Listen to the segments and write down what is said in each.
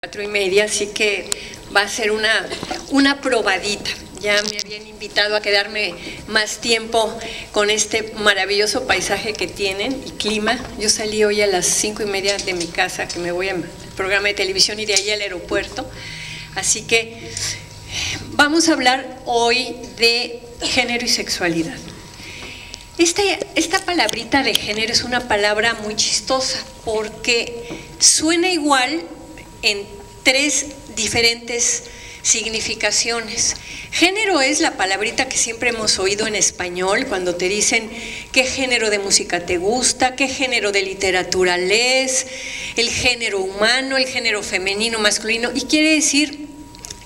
4:30, así que va a ser una probadita. Ya me habían invitado a quedarme más tiempo con este maravilloso paisaje que tienen y clima. Yo salí hoy a las 5:30 de mi casa, que me voy al programa de televisión y de ahí al aeropuerto. Así que vamos a hablar hoy de género y sexualidad. Esta palabrita de género es una palabra muy chistosa porque suena igual en tres diferentes significaciones. Género es la palabrita que siempre hemos oído en español cuando te dicen qué género de música te gusta, qué género de literatura lees, el género humano, el género femenino, masculino, y quiere decir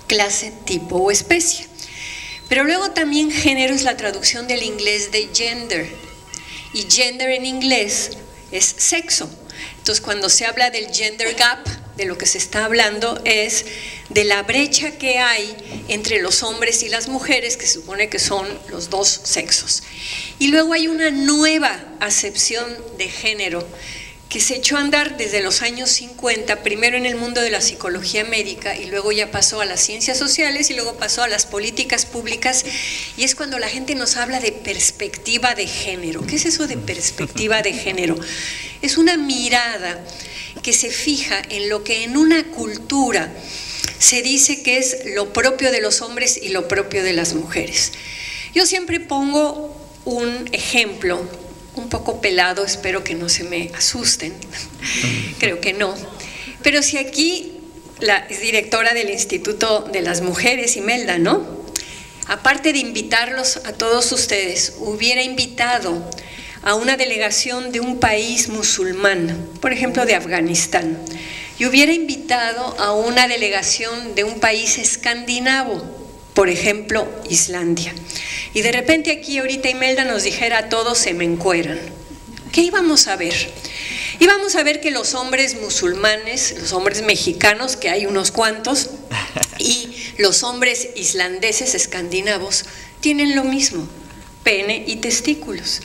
clase, tipo o especie. Pero luego también género es la traducción del inglés de gender, y gender en inglés es sexo. Entonces, cuando se habla del gender gap, de lo que se está hablando es de la brecha que hay entre los hombres y las mujeres, que se supone que son los dos sexos. Y luego hay una nueva acepción de género que se echó a andar desde los años 50, primero en el mundo de la psicología médica y luego ya pasó a las ciencias sociales y luego pasó a las políticas públicas, y es cuando la gente nos habla de perspectiva de género. ¿Qué es eso de perspectiva de género? Es una mirada que se fija en lo que en una cultura se dice que es lo propio de los hombres y lo propio de las mujeres. Yo siempre pongo un ejemplo un poco pelado, espero que no se me asusten, creo que no, pero si aquí la directora del Instituto de las Mujeres, Imelda, ¿no? Aparte de invitarlos a todos ustedes, hubiera invitado a una delegación de un país musulmán, por ejemplo de Afganistán, y hubiera invitado a una delegación de un país escandinavo, por ejemplo Islandia, y de repente aquí ahorita Imelda nos dijera a todos se me encueran, ¿qué íbamos a ver? Íbamos a ver que los hombres musulmanes, los hombres mexicanos, que hay unos cuantos, y los hombres islandeses escandinavos tienen lo mismo, pene y testículos.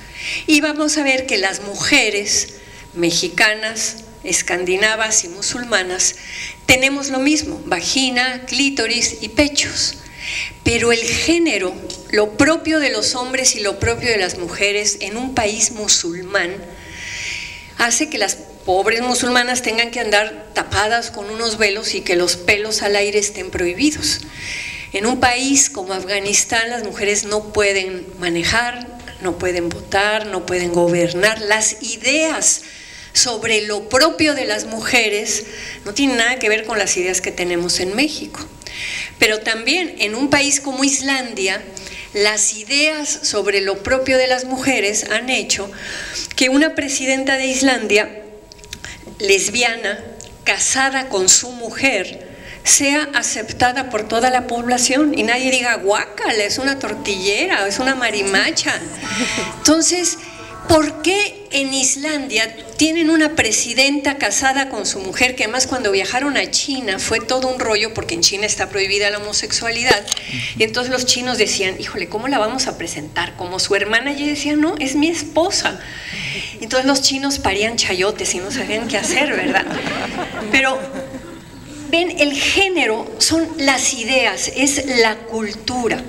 Y vamos a ver que las mujeres mexicanas, escandinavas y musulmanas tenemos lo mismo, vagina, clítoris y pechos. Pero el género, lo propio de los hombres y lo propio de las mujeres en un país musulmán, hace que las pobres musulmanas tengan que andar tapadas con unos velos y que los pelos al aire estén prohibidos. En un país como Afganistán, las mujeres no pueden manejar, no pueden votar, no pueden gobernar. Las ideas sobre lo propio de las mujeres no tienen nada que ver con las ideas que tenemos en México. Pero también en un país como Islandia, las ideas sobre lo propio de las mujeres han hecho que una presidenta de Islandia, lesbiana, casada con su mujer, sea aceptada por toda la población y nadie diga guácala, es una tortillera, es una marimacha. Entonces, ¿por qué en Islandia tienen una presidenta casada con su mujer, que además cuando viajaron a China fue todo un rollo porque en China está prohibida la homosexualidad? Y entonces los chinos decían, híjole, ¿cómo la vamos a presentar? Como su hermana, y ella decía, no, es mi esposa. Entonces los chinos parían chayotes y no sabían qué hacer, ¿verdad? Pero ven, el género son las ideas, es la cultura.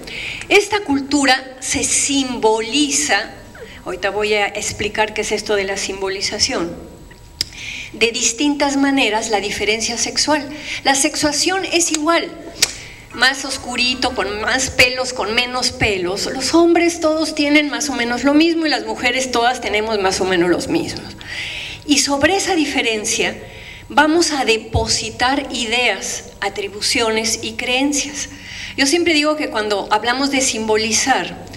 Esta cultura se simboliza. Ahorita voy a explicar qué es esto de la simbolización. De distintas maneras la diferencia sexual. La sexuación es igual, más oscurito, con más pelos, con menos pelos. Los hombres todos tienen más o menos lo mismo y las mujeres todas tenemos más o menos los mismos. Y sobre esa diferencia vamos a depositar ideas, atribuciones y creencias. Yo siempre digo que cuando hablamos de simbolizar,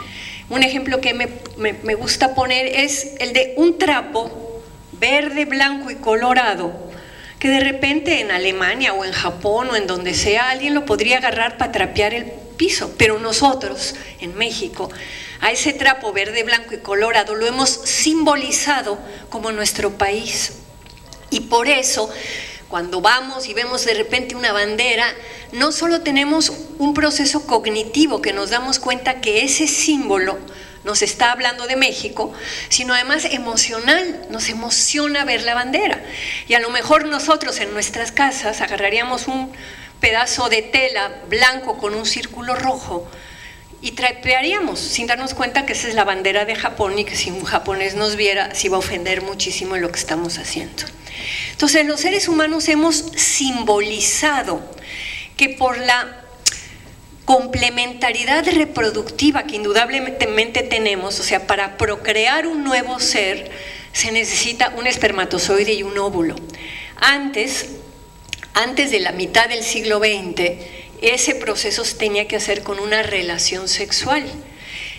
un ejemplo que me gusta poner es el de un trapo verde, blanco y colorado, que de repente en Alemania o en Japón o en donde sea alguien lo podría agarrar para trapear el piso, pero nosotros en México a ese trapo verde, blanco y colorado lo hemos simbolizado como nuestro país. Y por eso cuando vamos y vemos de repente una bandera, no solo tenemos un proceso cognitivo que nos damos cuenta que ese símbolo nos está hablando de México, sino además emocional, nos emociona ver la bandera. Y a lo mejor nosotros en nuestras casas agarraríamos un pedazo de tela blanco con un círculo rojo y trapearíamos sin darnos cuenta que esa es la bandera de Japón y que si un japonés nos viera se iba a ofender muchísimo en lo que estamos haciendo. Entonces los seres humanos hemos simbolizado que por la complementariedad reproductiva que indudablemente tenemos, o sea, para procrear un nuevo ser se necesita un espermatozoide y un óvulo. Antes de la mitad del siglo XX, ese proceso se tenía que hacer con una relación sexual.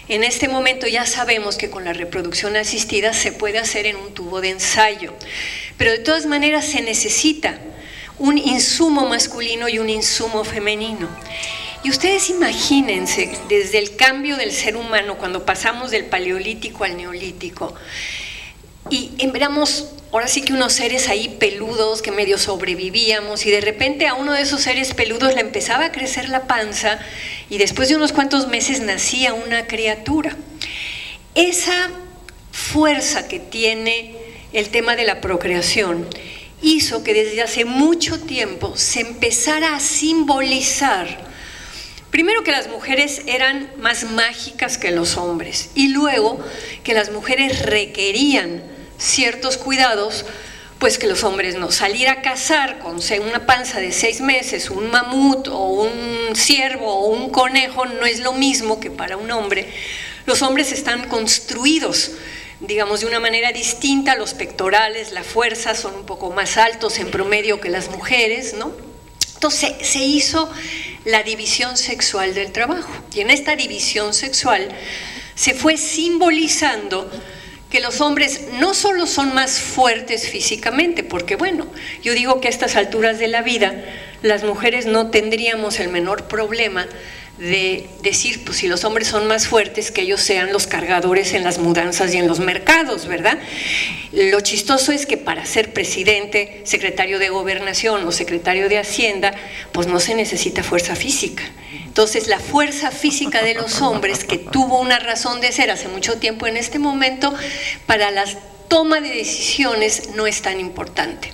En este momento ya sabemos que con la reproducción asistida se puede hacer en un tubo de ensayo, pero de todas maneras se necesita un insumo masculino y un insumo femenino. Y ustedes imagínense, desde el cambio del ser humano, cuando pasamos del paleolítico al neolítico, y éramos ahora sí que unos seres ahí peludos que medio sobrevivíamos, y de repente a uno de esos seres peludos le empezaba a crecer la panza y después de unos cuantos meses nacía una criatura. Esa fuerza que tiene el tema de la procreación hizo que desde hace mucho tiempo se empezara a simbolizar primero que las mujeres eran más mágicas que los hombres y luego que las mujeres requerían ciertos cuidados, pues que los hombres no. Salir a cazar con una panza de 6 meses, un mamut o un ciervo o un conejo no es lo mismo que para un hombre. Los hombres están construidos, digamos, de una manera distinta, los pectorales, la fuerza son un poco más altos en promedio que las mujeres, ¿no? Entonces se hizo la división sexual del trabajo y en esta división sexual se fue simbolizando que los hombres no solo son más fuertes físicamente, porque bueno, yo digo que a estas alturas de la vida las mujeres no tendríamos el menor problema de decir, pues si los hombres son más fuertes, que ellos sean los cargadores en las mudanzas y en los mercados, ¿verdad? Lo chistoso es que para ser presidente, secretario de Gobernación o secretario de Hacienda, pues no se necesita fuerza física. Entonces la fuerza física de los hombres, que tuvo una razón de ser hace mucho tiempo, en este momento para la toma de decisiones no es tan importante.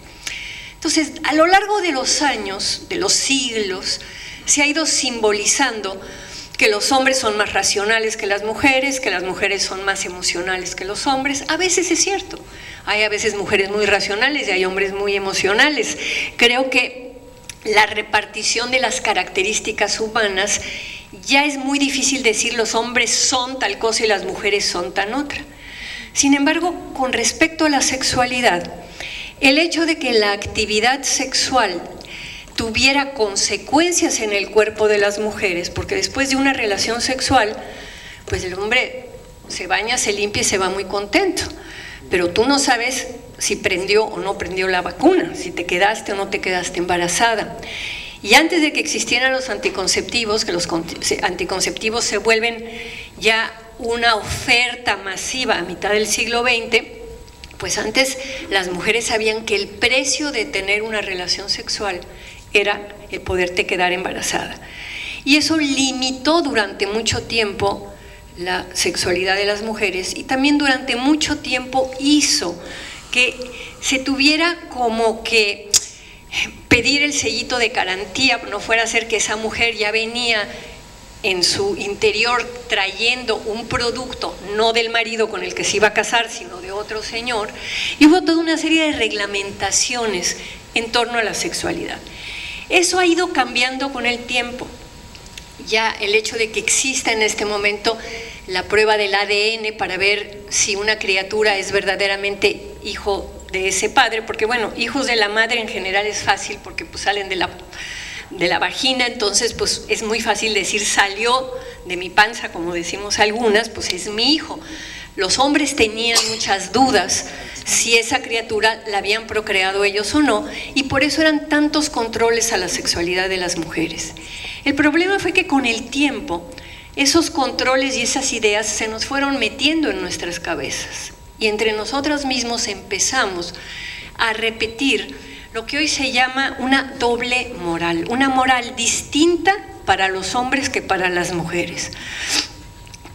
Entonces a lo largo de los años, de los siglos, se ha ido simbolizando que los hombres son más racionales que las mujeres son más emocionales que los hombres. A veces es cierto, hay a veces mujeres muy racionales y hay hombres muy emocionales. Creo que la repartición de las características humanas ya es muy difícil decir los hombres son tal cosa y las mujeres son tan otra. Sin embargo, con respecto a la sexualidad, el hecho de que la actividad sexual tuviera consecuencias en el cuerpo de las mujeres, porque después de una relación sexual, pues el hombre se baña, se limpia y se va muy contento, pero tú no sabes si prendió o no prendió la vacuna, si te quedaste o no te quedaste embarazada. Y antes de que existieran los anticonceptivos, que los anticonceptivos se vuelven ya una oferta masiva a mitad del siglo XX, pues antes las mujeres sabían que el precio de tener una relación sexual era el poderte quedar embarazada. Y eso limitó durante mucho tiempo la sexualidad de las mujeres y también durante mucho tiempo hizo que se tuviera como que pedir el sellito de garantía, no fuera a ser que esa mujer ya venía en su interior trayendo un producto, no del marido con el que se iba a casar, sino de otro señor, y hubo toda una serie de reglamentaciones en torno a la sexualidad. Eso ha ido cambiando con el tiempo. Ya el hecho de que exista en este momento la prueba del ADN para ver si una criatura es verdaderamente hijo de ese padre, porque bueno, hijos de la madre en general es fácil porque pues salen de la vagina, entonces pues es muy fácil decir salió de mi panza, como decimos algunas, pues es mi hijo. Los hombres tenían muchas dudas si esa criatura la habían procreado ellos o no, y por eso eran tantos controles a la sexualidad de las mujeres. El problema fue que con el tiempo esos controles y esas ideas se nos fueron metiendo en nuestras cabezas y entre nosotros mismos empezamos a repetir lo que hoy se llama una doble moral, una moral distinta para los hombres que para las mujeres.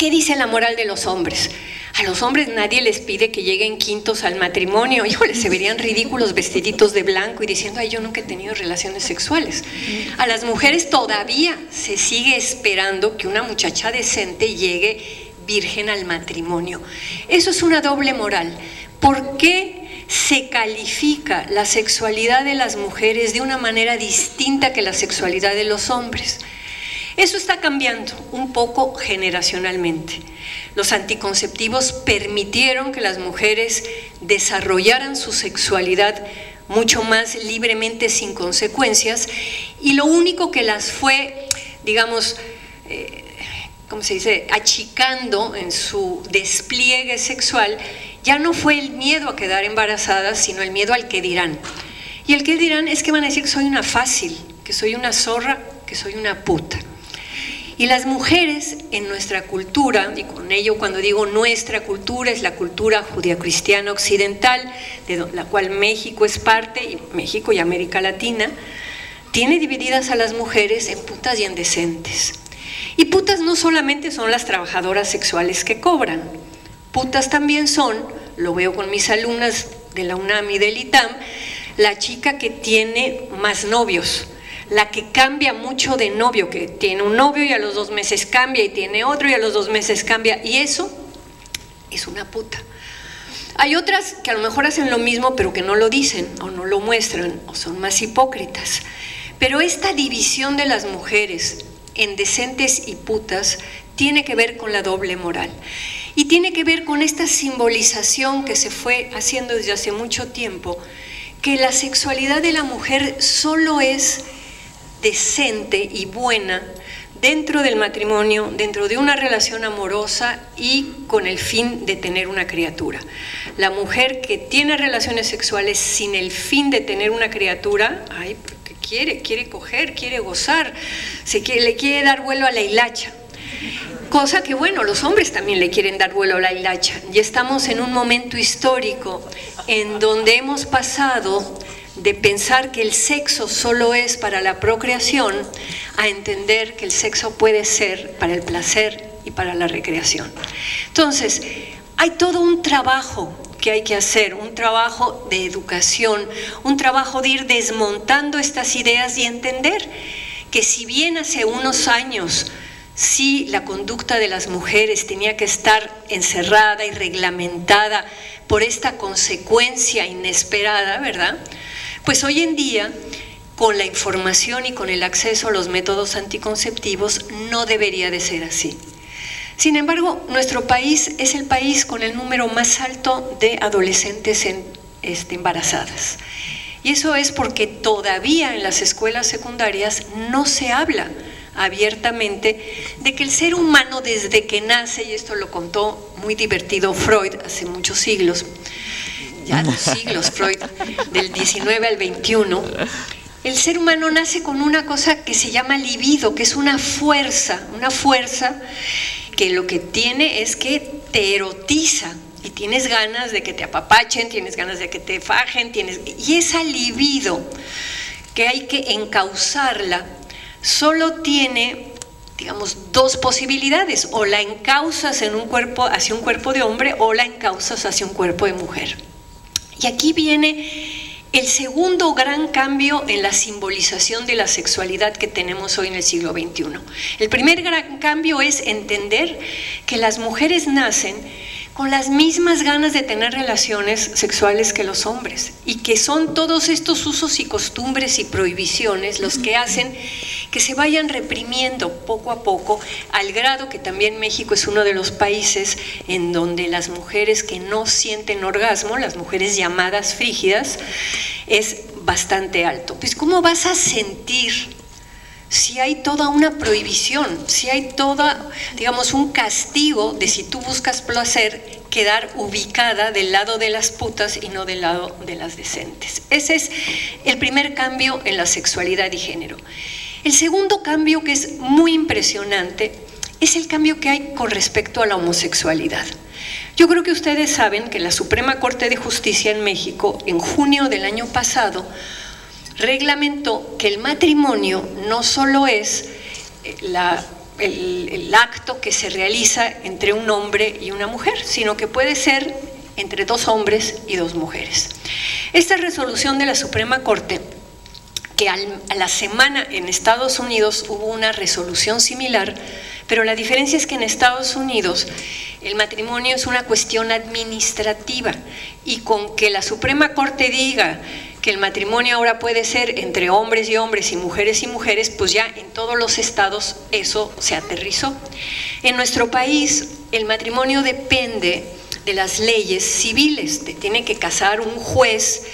¿Qué dice la moral de los hombres? A los hombres nadie les pide que lleguen quintos al matrimonio. Híjole, se verían ridículos vestiditos de blanco y diciendo, ay, yo nunca he tenido relaciones sexuales. A las mujeres todavía se sigue esperando que una muchacha decente llegue virgen al matrimonio. Eso es una doble moral. ¿Por qué se califica la sexualidad de las mujeres de una manera distinta que la sexualidad de los hombres? Eso está cambiando un poco generacionalmente. Los anticonceptivos permitieron que las mujeres desarrollaran su sexualidad mucho más libremente, sin consecuencias, y lo único que las fue, digamos, ¿cómo se dice?, achicando en su despliegue sexual, ya no fue el miedo a quedar embarazadas, sino el miedo al que dirán. Y el que dirán es que van a decir que soy una fácil, que soy una zorra, que soy una puta. Y las mujeres en nuestra cultura, y con ello cuando digo nuestra cultura, es la cultura judeocristiana occidental, de la cual México es parte, y México y América Latina, tiene divididas a las mujeres en putas y en decentes. Y putas no solamente son las trabajadoras sexuales que cobran, putas también son, lo veo con mis alumnas de la UNAM y del ITAM, la chica que tiene más novios, la que cambia mucho de novio, que tiene un novio y a los 2 meses cambia y tiene otro y a los 2 meses cambia, y eso es una puta. Hay otras que a lo mejor hacen lo mismo pero que no lo dicen o no lo muestran o son más hipócritas, pero esta división de las mujeres en decentes y putas tiene que ver con la doble moral y tiene que ver con esta simbolización que se fue haciendo desde hace mucho tiempo, que la sexualidad de la mujer solo es decente y buena dentro del matrimonio, dentro de una relación amorosa y con el fin de tener una criatura. La mujer que tiene relaciones sexuales sin el fin de tener una criatura, ay, porque quiere coger, quiere gozar, le quiere dar vuelo a la hilacha. Cosa que, bueno, los hombres también le quieren dar vuelo a la hilacha. Y estamos en un momento histórico en donde hemos pasado de pensar que el sexo solo es para la procreación a entender que el sexo puede ser para el placer y para la recreación. Entonces, hay todo un trabajo que hay que hacer, un trabajo de educación, un trabajo de ir desmontando estas ideas y entender que si bien hace unos años sí la conducta de las mujeres tenía que estar encerrada y reglamentada por esta consecuencia inesperada, ¿verdad?, pues hoy en día, con la información y con el acceso a los métodos anticonceptivos, no debería de ser así. Sin embargo, nuestro país es el país con el número más alto de adolescentes embarazadas. Y eso es porque todavía en las escuelas secundarias no se habla abiertamente de que el ser humano desde que nace, y esto lo contó muy divertido Freud hace muchos siglos, ya 2 siglos, Freud, del 19 al 21, el ser humano nace con una cosa que se llama libido, que es una fuerza que lo que tiene es que te erotiza y tienes ganas de que te apapachen, tienes ganas de que te fajen, y esa libido que hay que encauzarla solo tiene, digamos, 2 posibilidades: o la encauzas en un cuerpo, hacia un cuerpo de hombre, o la encauzas hacia un cuerpo de mujer. Y aquí viene el segundo gran cambio en la simbolización de la sexualidad que tenemos hoy en el siglo XXI. El primer gran cambio es entender que las mujeres nacen con las mismas ganas de tener relaciones sexuales que los hombres, y que son todos estos usos y costumbres y prohibiciones los que hacen que se vayan reprimiendo poco a poco, al grado que también México es uno de los países en donde las mujeres que no sienten orgasmo, las mujeres llamadas frígidas, es bastante alto. Pues ¿cómo vas a sentir si hay toda una prohibición, si hay toda, digamos, un castigo de, si tú buscas placer, quedar ubicada del lado de las putas y no del lado de las decentes? Ese es el primer cambio en la sexualidad y género. El segundo cambio, que es muy impresionante, es el cambio que hay con respecto a la homosexualidad. Yo creo que ustedes saben que la Suprema Corte de Justicia en México, en junio del año pasado, reglamentó que el matrimonio no solo es la el acto que se realiza entre un hombre y una mujer, sino que puede ser entre dos hombres y dos mujeres. Esta resolución de la Suprema Corte, que a la semana en Estados Unidos hubo una resolución similar, pero la diferencia es que en Estados Unidos el matrimonio es una cuestión administrativa, y con que la Suprema Corte diga que el matrimonio ahora puede ser entre hombres y hombres y mujeres, pues ya en todos los estados eso se aterrizó. En nuestro país el matrimonio depende de las leyes civiles, te tiene que casar un juez,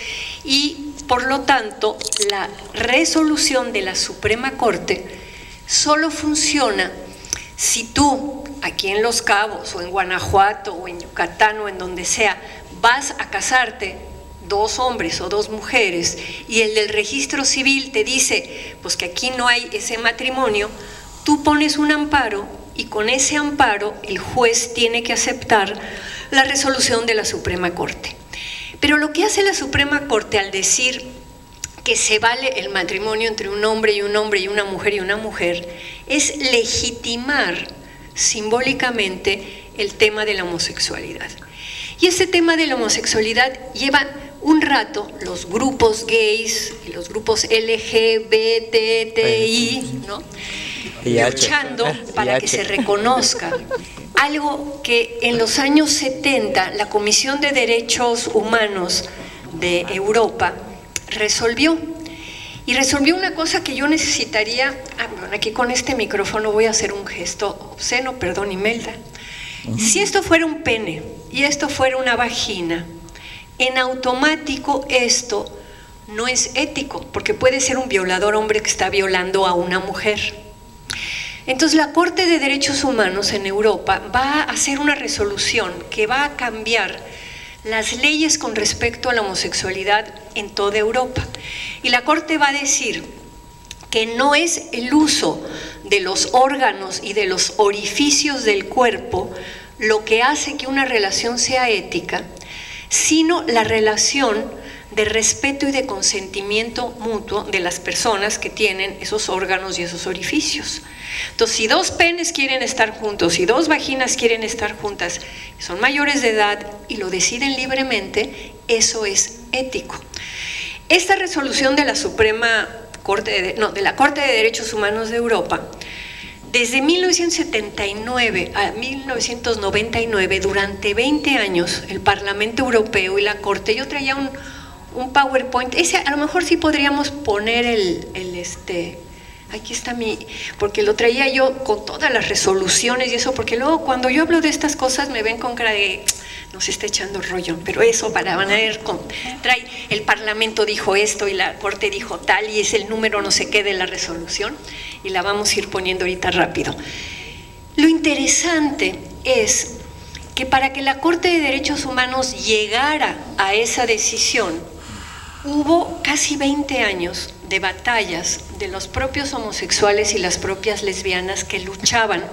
y por lo tanto la resolución de la Suprema Corte solo funciona si tú aquí en Los Cabos o en Guanajuato o en Yucatán o en donde sea vas a casarte dos hombres o dos mujeres y el del registro civil te dice pues que aquí no hay ese matrimonio, tú pones un amparo y con ese amparo el juez tiene que aceptar la resolución de la Suprema Corte. Pero lo que hace la Suprema Corte al decir que se vale el matrimonio entre un hombre y una mujer y una mujer es legitimar simbólicamente el tema de la homosexualidad. Y ese tema de la homosexualidad lleva un rato los grupos gays y los grupos LGBTI, ¿no?, luchando para que se reconozca algo que en los años 70 la Comisión de Derechos Humanos de Europa resolvió. Y resolvió una cosa que yo necesitaría, bueno, aquí con este micrófono voy a hacer un gesto obsceno, perdón Imelda. Si esto fuera un pene y esto fuera una vagina, en automático esto no es ético, porque puede ser un violador hombre que está violando a una mujer. Entonces la Corte de Derechos Humanos en Europa va a hacer una resolución que va a cambiar las leyes con respecto a la homosexualidad en toda Europa. Y la Corte va a decir que no es el uso de los órganos y de los orificios del cuerpo lo que hace que una relación sea ética, sino la relación de respeto y de consentimiento mutuo de las personas que tienen esos órganos y esos orificios. Entonces, si dos penes quieren estar juntos, si dos vaginas quieren estar juntas, son mayores de edad y lo deciden libremente, eso es ético. Esta resolución de la Suprema Corte, de la Corte de Derechos Humanos de Europa, desde 1979 a 1999, durante 20 años, el Parlamento Europeo y la Corte, yo traía un PowerPoint, ese a lo mejor sí podríamos poner aquí está porque lo traía yo con todas las resoluciones y eso, porque luego cuando yo hablo de estas cosas me ven con cara de, nos está echando rollo, pero eso van a ver, trae, el Parlamento dijo esto y la Corte dijo tal y es el número no sé qué de la resolución y la vamos a ir poniendo ahorita rápido. Lo interesante es que para que la Corte de Derechos Humanos llegara a esa decisión, hubo casi 20 años de batallas de los propios homosexuales y las propias lesbianas que luchaban.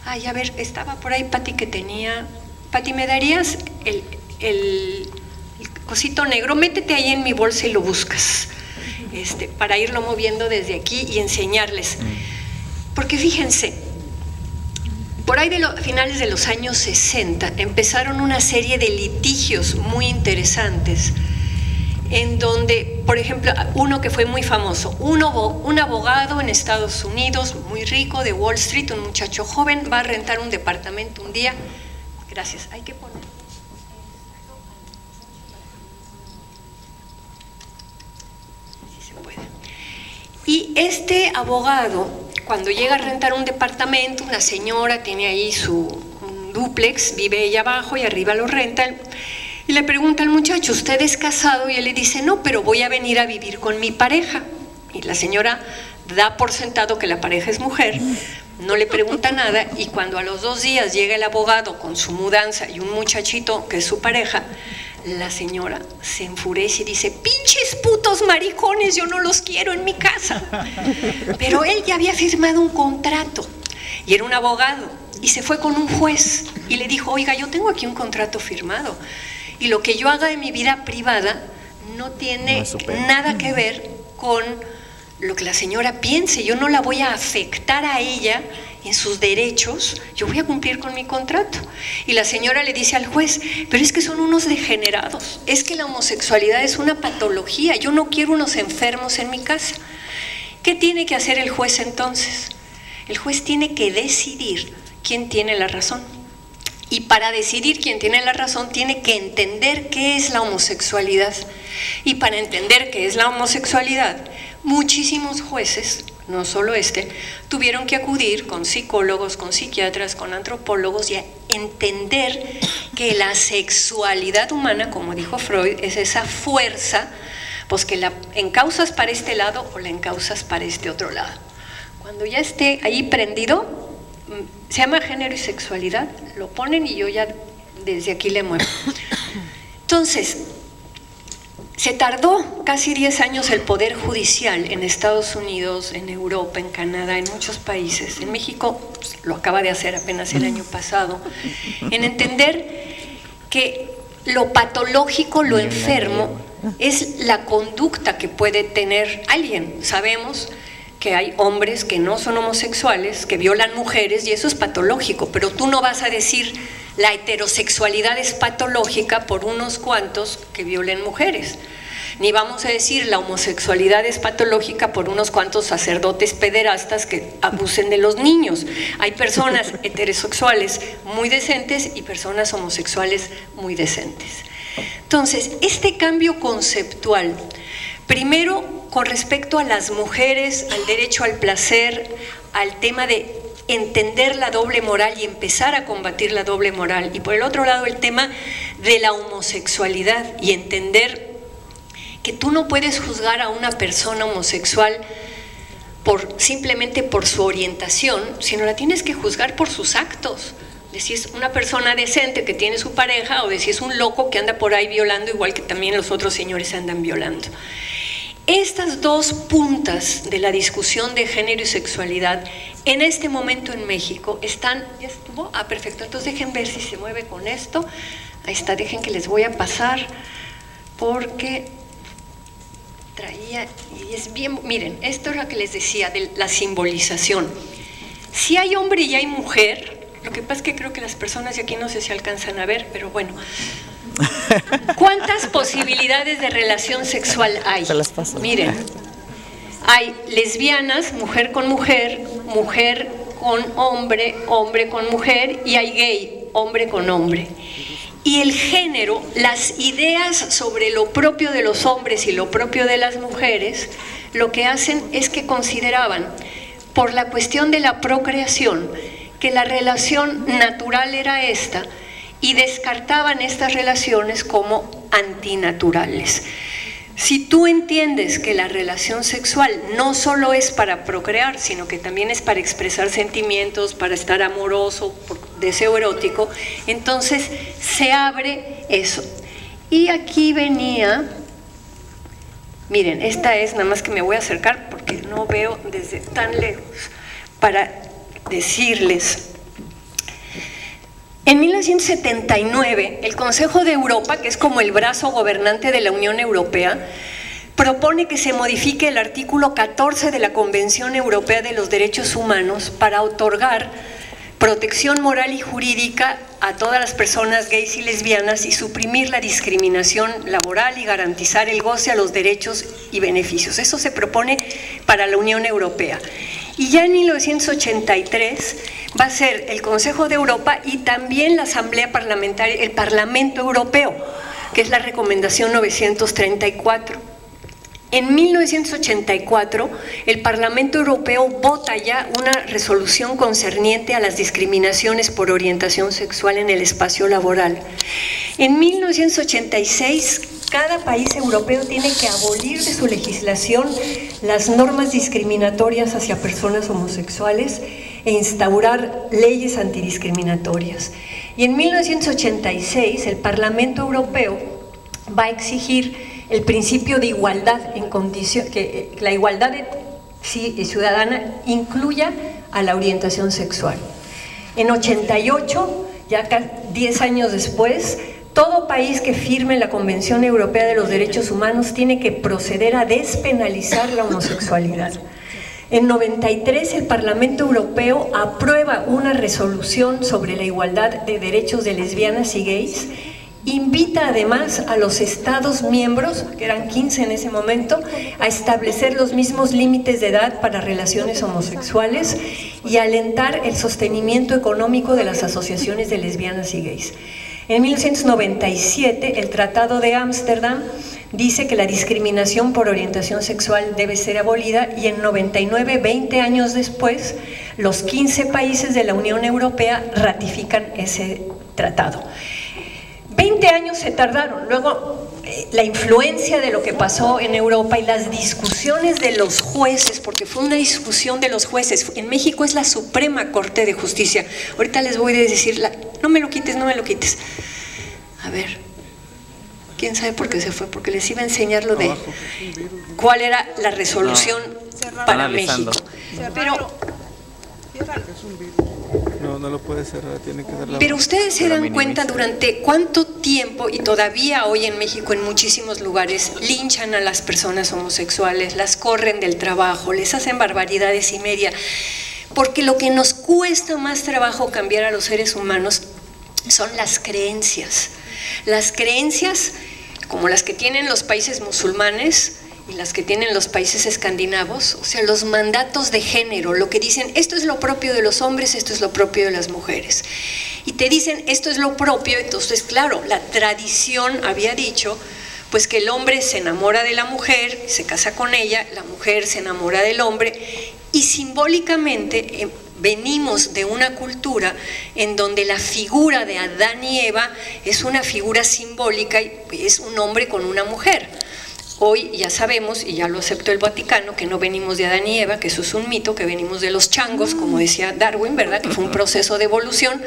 Ay, a ver, estaba por ahí Pati que tenía... Pati, ¿me darías el cosito negro? Métete ahí en mi bolsa y lo buscas, para irlo moviendo desde aquí y enseñarles. Porque fíjense, por ahí finales de los años 60 empezaron una serie de litigios muy interesantes en donde, por ejemplo, uno que fue muy famoso, un abogado en Estados Unidos, muy rico, de Wall Street, un muchacho joven, va a rentar un departamento un día. Gracias, hay que poner. Sí se puede. Y este abogado, cuando llega a rentar un departamento, una señora tiene ahí un dúplex, vive ella abajo y arriba lo renta. Y le pregunta al muchacho, ¿usted es casado? Y él le dice, no, pero voy a venir a vivir con mi pareja. Y la señora da por sentado que la pareja es mujer, no le pregunta nada, y cuando a los 2 días llega el abogado con su mudanza y un muchachito que es su pareja, la señora se enfurece y dice, pinches putos maricones, yo no los quiero en mi casa. Pero él ya había firmado un contrato y era un abogado y se fue con un juez y le dijo, oiga, yo tengo aquí un contrato firmado y lo que yo haga en mi vida privada no tiene nada que ver con lo que la señora piense, yo no la voy a afectar a ella en sus derechos, yo voy a cumplir con mi contrato. Y la señora le dice al juez, pero es que son unos degenerados, es que la homosexualidad es una patología, yo no quiero unos enfermos en mi casa. ¿Qué tiene que hacer el juez entonces? El juez tiene que decidir quién tiene la razón. Y para decidir quién tiene la razón, tiene que entender qué es la homosexualidad. Y para entender qué es la homosexualidad, muchísimos jueces, no solo tuvieron que acudir con psicólogos, con psiquiatras, con antropólogos y a entender que la sexualidad humana, como dijo Freud, es esa fuerza, pues que la encauzas para este lado o la encauzas para este otro lado. Cuando ya esté ahí prendido, se llama género y sexualidad, lo ponen y yo ya desde aquí le muevo. Entonces, se tardó casi 10 años el Poder Judicial en Estados Unidos, en Europa, en Canadá, en muchos países. En México pues, lo acaba de hacer apenas el año pasado, en entender que lo patológico, lo enfermo, es la conducta que puede tener alguien. Sabemos que hay hombres que no son homosexuales, que violan mujeres y eso es patológico, pero tú no vas a decir la heterosexualidad es patológica por unos cuantos que violen mujeres, ni vamos a decir la homosexualidad es patológica por unos cuantos sacerdotes pederastas que abusen de los niños. Hay personas heterosexuales muy decentes y personas homosexuales muy decentes. Entonces, este cambio conceptual, primero con respecto a las mujeres, al derecho al placer, al tema de entender la doble moral y empezar a combatir la doble moral, y por el otro lado el tema de la homosexualidad y entender que tú no puedes juzgar a una persona homosexual simplemente por su orientación, sino la tienes que juzgar por sus actos, de si es una persona decente que tiene su pareja o de si es un loco que anda por ahí violando igual que también los otros señores andan violando. Estas dos puntas de la discusión de género y sexualidad en este momento en México están, ¿ya estuvo? Ah, perfecto, entonces dejen ver si se mueve con esto. Ahí está, dejen que les voy a pasar porque traía, y es bien, miren, esto es lo que les decía de la simbolización. Si hay hombre y hay mujer, lo que pasa es que creo que las personas de aquí no sé si alcanzan a ver, pero bueno, ¿cuántas posibilidades de relación sexual hay? Miren, hay lesbianas, mujer con mujer, mujer con hombre, hombre con mujer, y hay gay, hombre con hombre. Y el género, las ideas sobre lo propio de los hombres y lo propio de las mujeres, lo que hacen es que consideraban, por la cuestión de la procreación, que la relación natural era esta, y descartaban estas relaciones como antinaturales. Si tú entiendes que la relación sexual no solo es para procrear, sino que también es para expresar sentimientos, para estar amoroso, por deseo erótico, entonces se abre eso. Y aquí venía, miren, esta es, nada más que me voy a acercar porque no veo desde tan lejos, para decirles. En 1979, el Consejo de Europa, que es como el brazo gobernante de la Unión Europea, propone que se modifique el artículo 14 de la Convención Europea de los Derechos Humanos para otorgar protección moral y jurídica a todas las personas gays y lesbianas y suprimir la discriminación laboral y garantizar el goce a los derechos y beneficios. Eso se propone para la Unión Europea. Y ya en 1983 va a ser el Consejo de Europa y también la Asamblea Parlamentaria, el Parlamento Europeo, que es la recomendación 934. En 1984, el Parlamento Europeo vota ya una resolución concerniente a las discriminaciones por orientación sexual en el espacio laboral. En 1986, cada país europeo tiene que abolir de su legislación las normas discriminatorias hacia personas homosexuales e instaurar leyes antidiscriminatorias. Y en 1986 el Parlamento Europeo va a exigir el principio de igualdad en condición, que la igualdad ciudadana incluya a la orientación sexual. En 88, ya 10 años después, Todo país que firme la Convención Europea de los Derechos Humanos tiene que proceder a despenalizar la homosexualidad. En 93 el Parlamento Europeo aprueba una resolución sobre la igualdad de derechos de lesbianas y gays. Invita además a los Estados miembros, que eran 15 en ese momento, a establecer los mismos límites de edad para relaciones homosexuales y a alentar el sostenimiento económico de las asociaciones de lesbianas y gays. En 1997, el Tratado de Ámsterdam dice que la discriminación por orientación sexual debe ser abolida y en 99, 20 años después, los 15 países de la Unión Europea ratifican ese tratado. 20 años se tardaron, luego la influencia de lo que pasó en Europa y las discusiones de los jueces, porque fue una discusión de los jueces. En México es la Suprema Corte de Justicia. Ahorita les voy a decir, no me lo quites, no me lo quites. A ver, ¿quién sabe por qué se fue? Porque les iba a enseñar lo de cuál era la resolución para México. Pero no lo puede cerrar, tiene que dar la... Pero ustedes se dan cuenta durante cuánto tiempo, y todavía hoy en México en muchísimos lugares, linchan a las personas homosexuales, las corren del trabajo, les hacen barbaridades y media, porque lo que nos cuesta más trabajo cambiar a los seres humanos son las creencias como las que tienen los países musulmanes y las que tienen los países escandinavos, o sea, los mandatos de género, lo que dicen, esto es lo propio de los hombres, esto es lo propio de las mujeres. Y te dicen, esto es lo propio, entonces, claro, la tradición había dicho, pues que el hombre se enamora de la mujer, se casa con ella, la mujer se enamora del hombre, y simbólicamente venimos de una cultura en donde la figura de Adán y Eva es una figura simbólica y es un hombre con una mujer. Hoy ya sabemos, y ya lo aceptó el Vaticano, que no venimos de Adán y Eva, que eso es un mito, que venimos de los changos, como decía Darwin, ¿verdad? Que fue un proceso de evolución.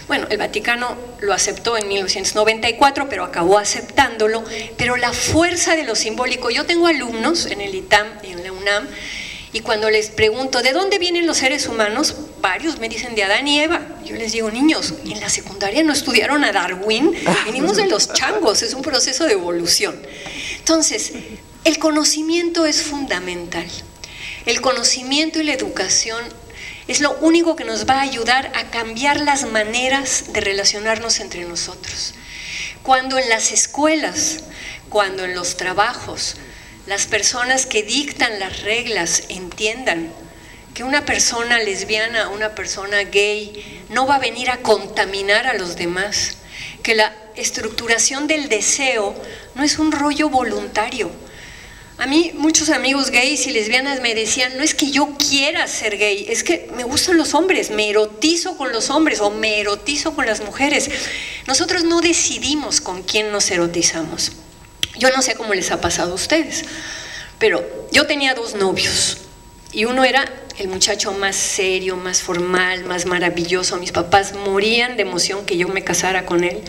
Bueno, el Vaticano lo aceptó en 1994, pero acabó aceptándolo. Pero la fuerza de lo simbólico, yo tengo alumnos en el ITAM y en la UNAM, y cuando les pregunto, ¿de dónde vienen los seres humanos? Varios me dicen de Adán y Eva. Yo les digo, niños, en la secundaria no estudiaron a Darwin, venimos de los changos, es un proceso de evolución. Entonces, el conocimiento es fundamental. El conocimiento y la educación es lo único que nos va a ayudar a cambiar las maneras de relacionarnos entre nosotros. Cuando en las escuelas, cuando en los trabajos, las personas que dictan las reglas entiendan que una persona lesbiana, una persona gay no va a venir a contaminar a los demás, que la estructuración del deseo no es un rollo voluntario. A mí muchos amigos gays y lesbianas me decían, no es que yo quiera ser gay, es que me gustan los hombres, me erotizo con los hombres o me erotizo con las mujeres. Nosotros no decidimos con quién nos erotizamos. Yo no sé cómo les ha pasado a ustedes, pero yo tenía 2 novios y uno era el muchacho más serio, más formal, más maravilloso. Mis papás morían de emoción que yo me casara con él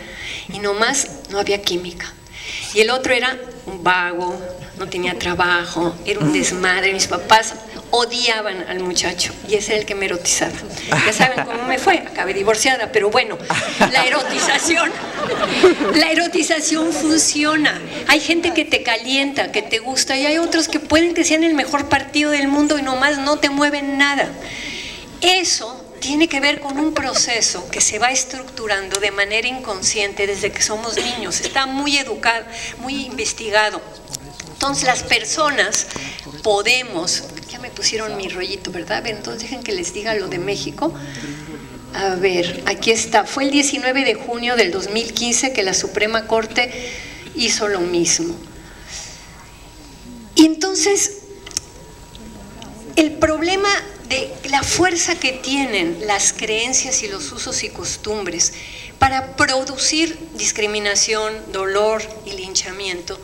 y nomás no había química. Y el otro era un vago, no tenía trabajo, era un desmadre. Mis papás odiaban al muchacho y ese era el que me erotizaba. Ya saben cómo me fue, acabé divorciada, pero bueno, la erotización funciona. Hay gente que te calienta, que te gusta, y hay otros que pueden que sean el mejor partido del mundo y nomás no te mueven nada. Eso tiene que ver con un proceso que se va estructurando de manera inconsciente desde que somos niños. Está muy educado, muy investigado. Entonces las personas podemos, ya me pusieron mi rollito, ¿verdad? A ver, entonces dejen que les diga lo de México. A ver, aquí está. Fue el 19 de junio del 2015 que la Suprema Corte hizo lo mismo. Y entonces, el problema de la fuerza que tienen las creencias y los usos y costumbres para producir discriminación, dolor y linchamiento,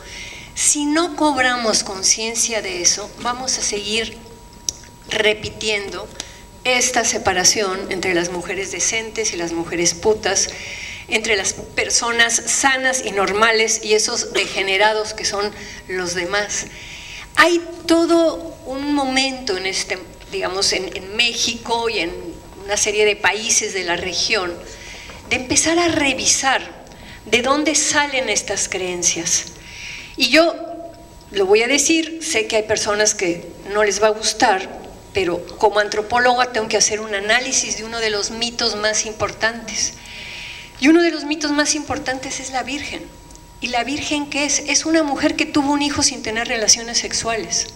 si no cobramos conciencia de eso, vamos a seguir repitiendo esta separación entre las mujeres decentes y las mujeres putas, entre las personas sanas y normales y esos degenerados que son los demás. Hay todo un momento en digamos, en México y en una serie de países de la región, de empezar a revisar ¿De dónde salen estas creencias? Y yo lo voy a decir, sé que hay personas que no les va a gustar, pero como antropóloga tengo que hacer un análisis de uno de los mitos más importantes. Y uno de los mitos más importantes es la Virgen. ¿Y la Virgen qué es? Es una mujer que tuvo un hijo sin tener relaciones sexuales.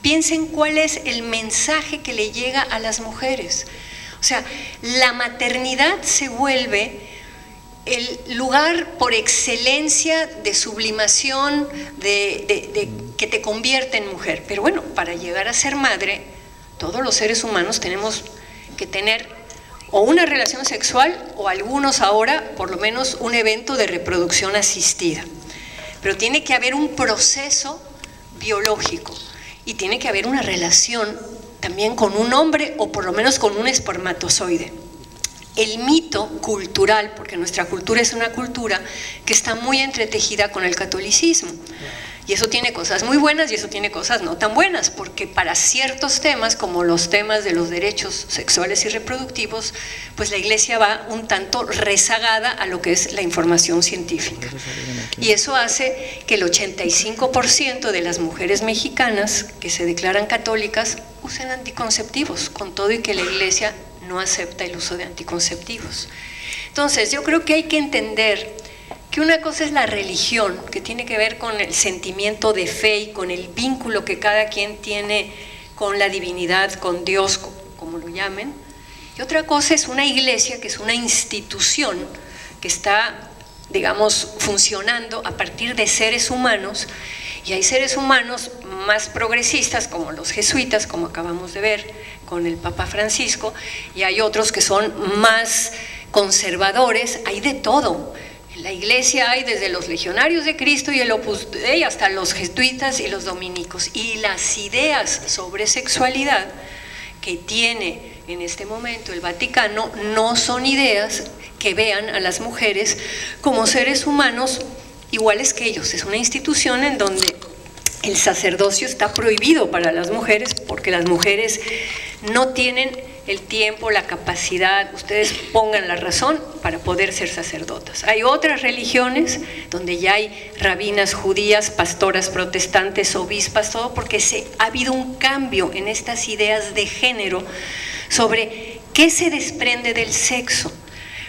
Piensen cuál es el mensaje que le llega a las mujeres. O sea, la maternidad se vuelve el lugar por excelencia de sublimación, de que te convierte en mujer. Pero bueno, para llegar a ser madre, todos los seres humanos tenemos que tener o una relación sexual o algunos ahora, por lo menos, un evento de reproducción asistida. Pero tiene que haber un proceso biológico y tiene que haber una relación también con un hombre o por lo menos con un espermatozoide. El mito cultural, porque nuestra cultura es una cultura que está muy entretejida con el catolicismo. Y eso tiene cosas muy buenas y eso tiene cosas no tan buenas, porque para ciertos temas, como los temas de los derechos sexuales y reproductivos, pues la Iglesia va un tanto rezagada a lo que es la información científica. Y eso hace que el 85% de las mujeres mexicanas que se declaran católicas usen anticonceptivos, con todo y que la Iglesia no acepta el uso de anticonceptivos. Entonces, yo creo que hay que entender que una cosa es la religión, que tiene que ver con el sentimiento de fe y con el vínculo que cada quien tiene con la divinidad, con Dios, como lo llamen, y otra cosa es una iglesia, que es una institución que está, digamos, funcionando a partir de seres humanos, y hay seres humanos más progresistas, como los jesuitas, como acabamos de ver con el Papa Francisco, y hay otros que son más conservadores, hay de todo. En la iglesia hay desde los legionarios de Cristo y el Opus Dei hasta los jesuitas y los dominicos. Y las ideas sobre sexualidad que tiene en este momento el Vaticano no son ideas que vean a las mujeres como seres humanos iguales que ellos. Es una institución en donde el sacerdocio está prohibido para las mujeres, porque las mujeres no tienen el tiempo, la capacidad, ustedes pongan la razón para poder ser sacerdotas. Hay otras religiones donde ya hay rabinas judías, pastoras protestantes, obispas, todo, porque ha habido un cambio en estas ideas de género sobre qué se desprende del sexo,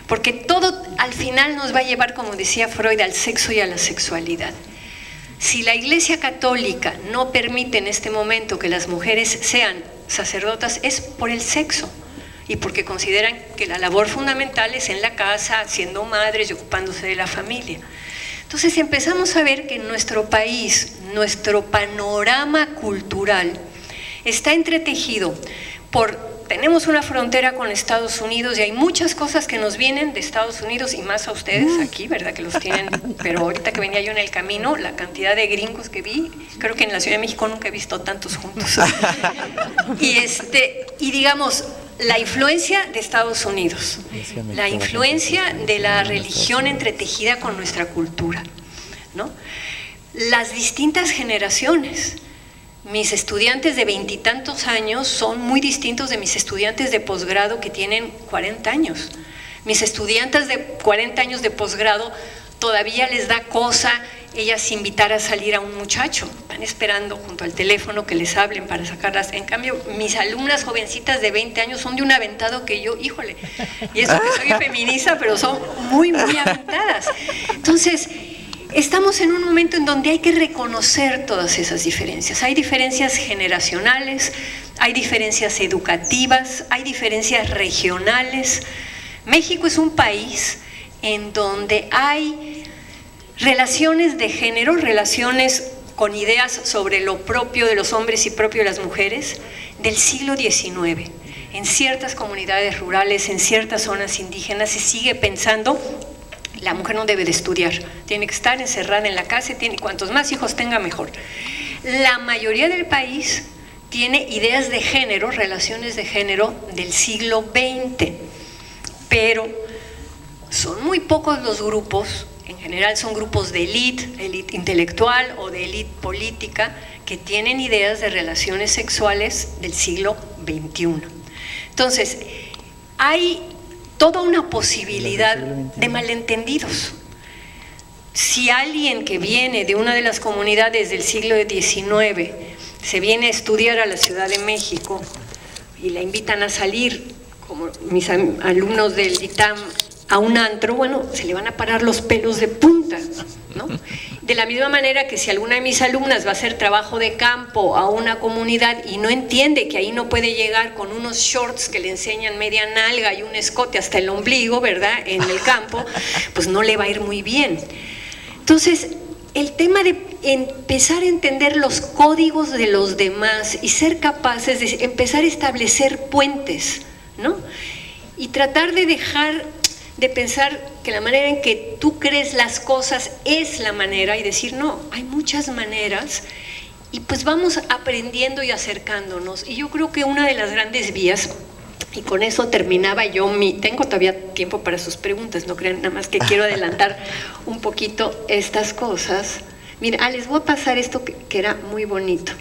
porque todo al final nos va a llevar, como decía Freud, al sexo y a la sexualidad. Si la Iglesia Católica no permite en este momento que las mujeres sean sacerdotas, es por el sexo y porque consideran que la labor fundamental es en la casa, siendo madres y ocupándose de la familia. Entonces empezamos a ver que en nuestro país, nuestro panorama cultural está entretejido tenemos una frontera con Estados Unidos y hay muchas cosas que nos vienen de Estados Unidos y más a ustedes aquí, ¿verdad? Que los tienen, pero ahorita que venía yo en el camino, la cantidad de gringos que vi, creo que en la Ciudad de México nunca he visto tantos juntos. Y digamos, la influencia de Estados Unidos, la influencia de la religión entretejida con nuestra cultura, ¿no? Las distintas generaciones. Mis estudiantes de 20 y tantos años son muy distintos de mis estudiantes de posgrado que tienen 40 años. Mis estudiantes de 40 años de posgrado todavía les da cosa ellas invitar a salir a un muchacho. Están esperando junto al teléfono que les hablen para sacarlas. En cambio, mis alumnas jovencitas de 20 años son de un aventado que yo, híjole, y eso que soy feminista, pero son muy, muy aventadas. Entonces, estamos en un momento en donde hay que reconocer todas esas diferencias. Hay diferencias generacionales, hay diferencias educativas, hay diferencias regionales. México es un país en donde hay relaciones de género, relaciones con ideas sobre lo propio de los hombres y propio de las mujeres del siglo XIX. En ciertas comunidades rurales, en ciertas zonas indígenas se sigue pensando: la mujer no debe de estudiar, tiene que estar encerrada en la casa y cuantos más hijos tenga mejor. La mayoría del país tiene ideas de género, relaciones de género del siglo XX, pero son muy pocos los grupos, en general son grupos de élite intelectual o de élite política, que tienen ideas de relaciones sexuales del siglo XXI. Entonces, hay toda una posibilidad de malentendidos. si alguien que viene de una de las comunidades del siglo XIX se viene a estudiar a la Ciudad de México y la invitan a salir, como mis alumnos del ITAM, a un antro, bueno, se le van a parar los pelos de punta, ¿no? De la misma manera que si alguna de mis alumnas va a hacer trabajo de campo a una comunidad y no entiende que ahí no puede llegar con unos shorts que le enseñan media nalga y un escote hasta el ombligo, ¿verdad?, en el campo, pues no le va a ir muy bien. Entonces, el tema de empezar a entender los códigos de los demás y ser capaces de empezar a establecer puentes, ¿no? Y tratar de dejar de pensar que la manera en que tú crees las cosas es la manera y decir, no, hay muchas maneras y pues vamos aprendiendo y acercándonos. Y yo creo que una de las grandes vías, y con eso terminaba yo tengo todavía tiempo para sus preguntas, no crean, nada más que quiero adelantar un poquito estas cosas. Mira, les voy a pasar esto que era muy bonito,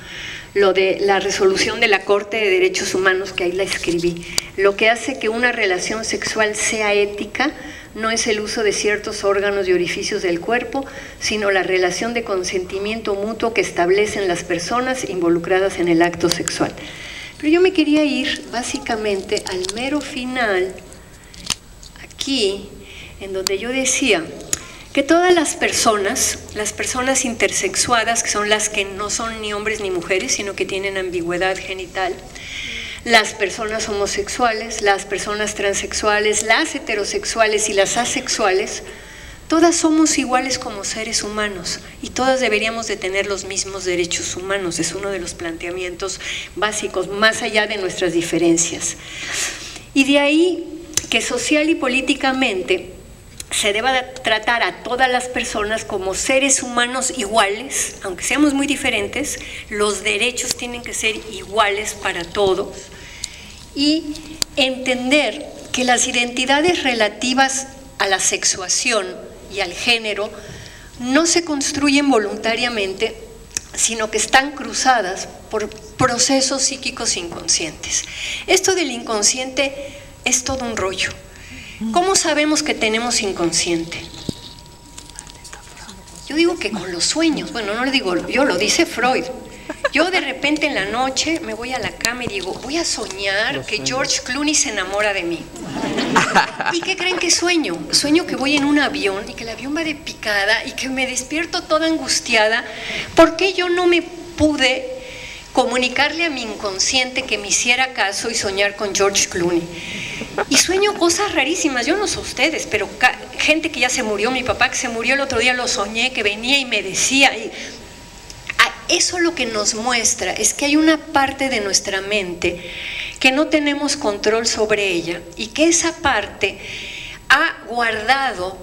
lo de la resolución de la Corte de Derechos Humanos, que ahí la escribí. Lo que hace que una relación sexual sea ética no es el uso de ciertos órganos y orificios del cuerpo, sino la relación de consentimiento mutuo que establecen las personas involucradas en el acto sexual. Pero yo me quería ir básicamente al mero final, aquí, en donde yo decía que todas las personas intersexuadas, que son las que no son ni hombres ni mujeres, sino que tienen ambigüedad genital, las personas homosexuales, las personas transexuales, las heterosexuales y las asexuales, todas somos iguales como seres humanos y todas deberíamos de tener los mismos derechos humanos. Es uno de los planteamientos básicos, más allá de nuestras diferencias. Y de ahí que social y políticamente se deba tratar a todas las personas como seres humanos iguales, aunque seamos muy diferentes, los derechos tienen que ser iguales para todos, y entender que las identidades relativas a la sexuación y al género no se construyen voluntariamente, sino que están cruzadas por procesos psíquicos inconscientes. Esto del inconsciente es todo un rollo. ¿Cómo sabemos que tenemos inconsciente? Yo digo que con los sueños, bueno, no lo digo yo, lo dice Freud. Yo de repente en la noche me voy a la cama y digo, voy a soñar que George Clooney se enamora de mí. ¿Y qué creen que sueño? Sueño que voy en un avión y que el avión va de picada y que me despierto toda angustiada. ¿Por qué yo no me pude comunicarle a mi inconsciente que me hiciera caso y soñar con George Clooney? Y sueño cosas rarísimas, yo no sé ustedes, pero gente que ya se murió, mi papá que se murió el otro día lo soñé, que venía y me decía. Eso lo que nos muestra es que hay una parte de nuestra mente que no tenemos control sobre ella y que esa parte ha guardado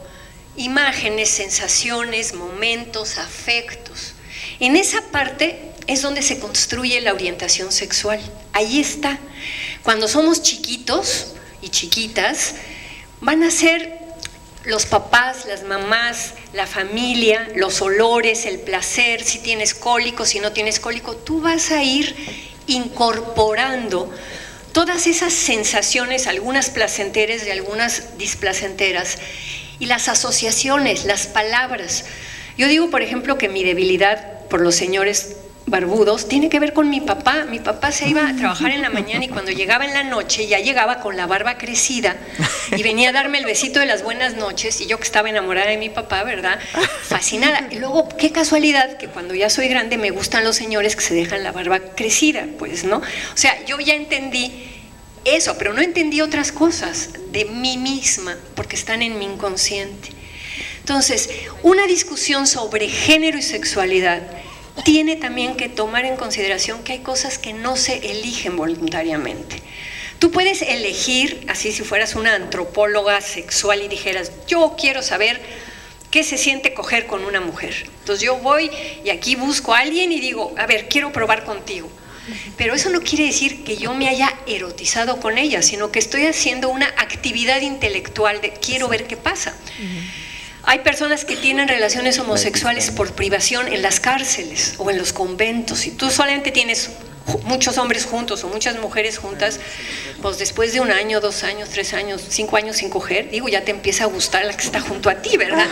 imágenes, sensaciones, momentos, afectos. En esa parte es donde se construye la orientación sexual, ahí está. Cuando somos chiquitos y chiquitas, van a ser los papás, las mamás, la familia, los olores, el placer, si tienes cólico, si no tienes cólico, tú vas a ir incorporando todas esas sensaciones, algunas placenteras y algunas displacenteras, y las asociaciones, las palabras. Yo digo, por ejemplo, que mi debilidad por los señores barbudos tiene que ver con mi papá. Mi papá se iba a trabajar en la mañana y cuando llegaba en la noche ya llegaba con la barba crecida y venía a darme el besito de las buenas noches, y yo que estaba enamorada de mi papá, ¿verdad? Fascinada. Y luego, qué casualidad que cuando ya soy grande me gustan los señores que se dejan la barba crecida, pues, ¿no? O sea, yo ya entendí eso, pero no entendí otras cosas de mí misma porque están en mi inconsciente. Entonces, una discusión sobre género y sexualidad tiene también que tomar en consideración que hay cosas que no se eligen voluntariamente. Tú puedes elegir, así si fueras una antropóloga sexual y dijeras, yo quiero saber qué se siente coger con una mujer. Entonces yo voy y aquí busco a alguien y digo, a ver, quiero probar contigo. Pero eso no quiere decir que yo me haya erotizado con ella, sino que estoy haciendo una actividad intelectual de quiero ver qué pasa. Hay personas que tienen relaciones homosexuales por privación en las cárceles o en los conventos, y tú solamente tienes muchos hombres juntos o muchas mujeres juntas, pues después de 1 año, 2 años, 3 años, 5 años sin coger, digo, ya te empieza a gustar la que está junto a ti, ¿verdad?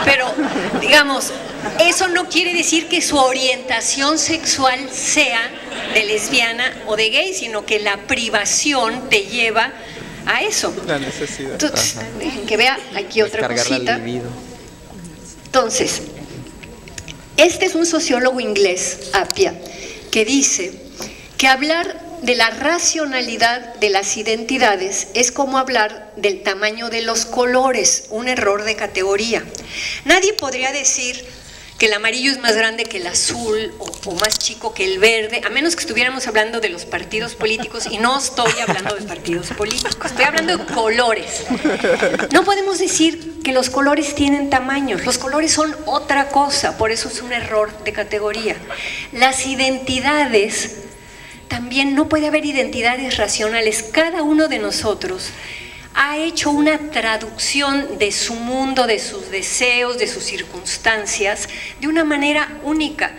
Pero, digamos, eso no quiere decir que su orientación sexual sea de lesbiana o de gay, sino que la privación te lleva a eso. La necesidad. Entonces, dejen que vea aquí otra cosita. Entonces, este es un sociólogo inglés, Appiah, que dice que hablar de la racionalidad de las identidades es como hablar del tamaño de los colores, un error de categoría. Nadie podría decir que el amarillo es más grande que el azul o más chico que el verde, a menos que estuviéramos hablando de los partidos políticos, y no estoy hablando de partidos políticos, estoy hablando de colores. No podemos decir que los colores tienen tamaños, los colores son otra cosa, por eso es un error de categoría. Las identidades, también no puede haber identidades racionales, cada uno de nosotros ha hecho una traducción de su mundo, de sus deseos, de sus circunstancias, de una manera única.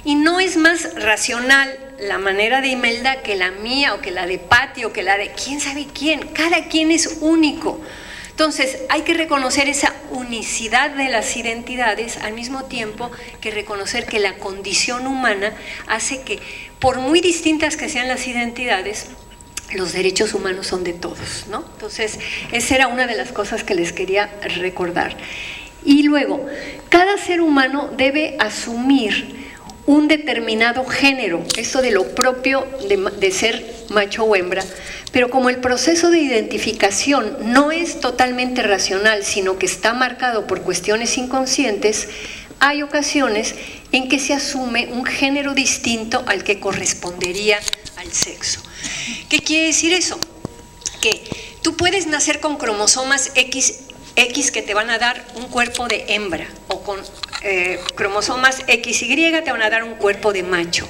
Y no es más racional la manera de Imelda que la mía, o que la de Pati, o que la de quién sabe quién. Cada quien es único. Entonces, hay que reconocer esa unicidad de las identidades, al mismo tiempo que reconocer que la condición humana hace que, por muy distintas que sean las identidades, los derechos humanos son de todos, ¿no? Entonces, esa era una de las cosas que les quería recordar. Y luego, cada ser humano debe asumir un determinado género, esto de lo propio de ser macho o hembra, pero como el proceso de identificación no es totalmente racional, sino que está marcado por cuestiones inconscientes, hay ocasiones en que se asume un género distinto al que correspondería al sexo. ¿Qué quiere decir eso? Que tú puedes nacer con cromosomas X que te van a dar un cuerpo de hembra, o con cromosomas XY te van a dar un cuerpo de macho.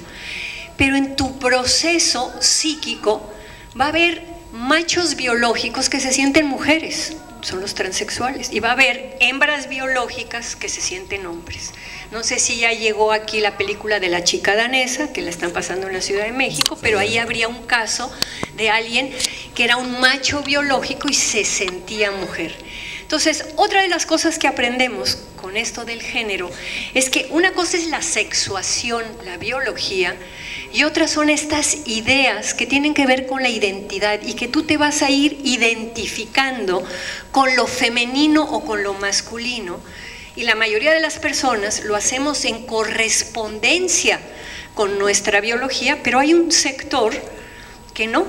Pero en tu proceso psíquico va a haber machos biológicos que se sienten mujeres, son los transexuales, y va a haber hembras biológicas que se sienten hombres. No sé si ya llegó aquí la película de La chica danesa, que la están pasando en la Ciudad de México, pero ahí habría un caso de alguien que era un macho biológico y se sentía mujer. Entonces, otra de las cosas que aprendemos con esto del género es que una cosa es la sexuación, la biología, y otras son estas ideas que tienen que ver con la identidad y que tú te vas a ir identificando con lo femenino o con lo masculino. Y la mayoría de las personas lo hacemos en correspondencia con nuestra biología, pero hay un sector que no.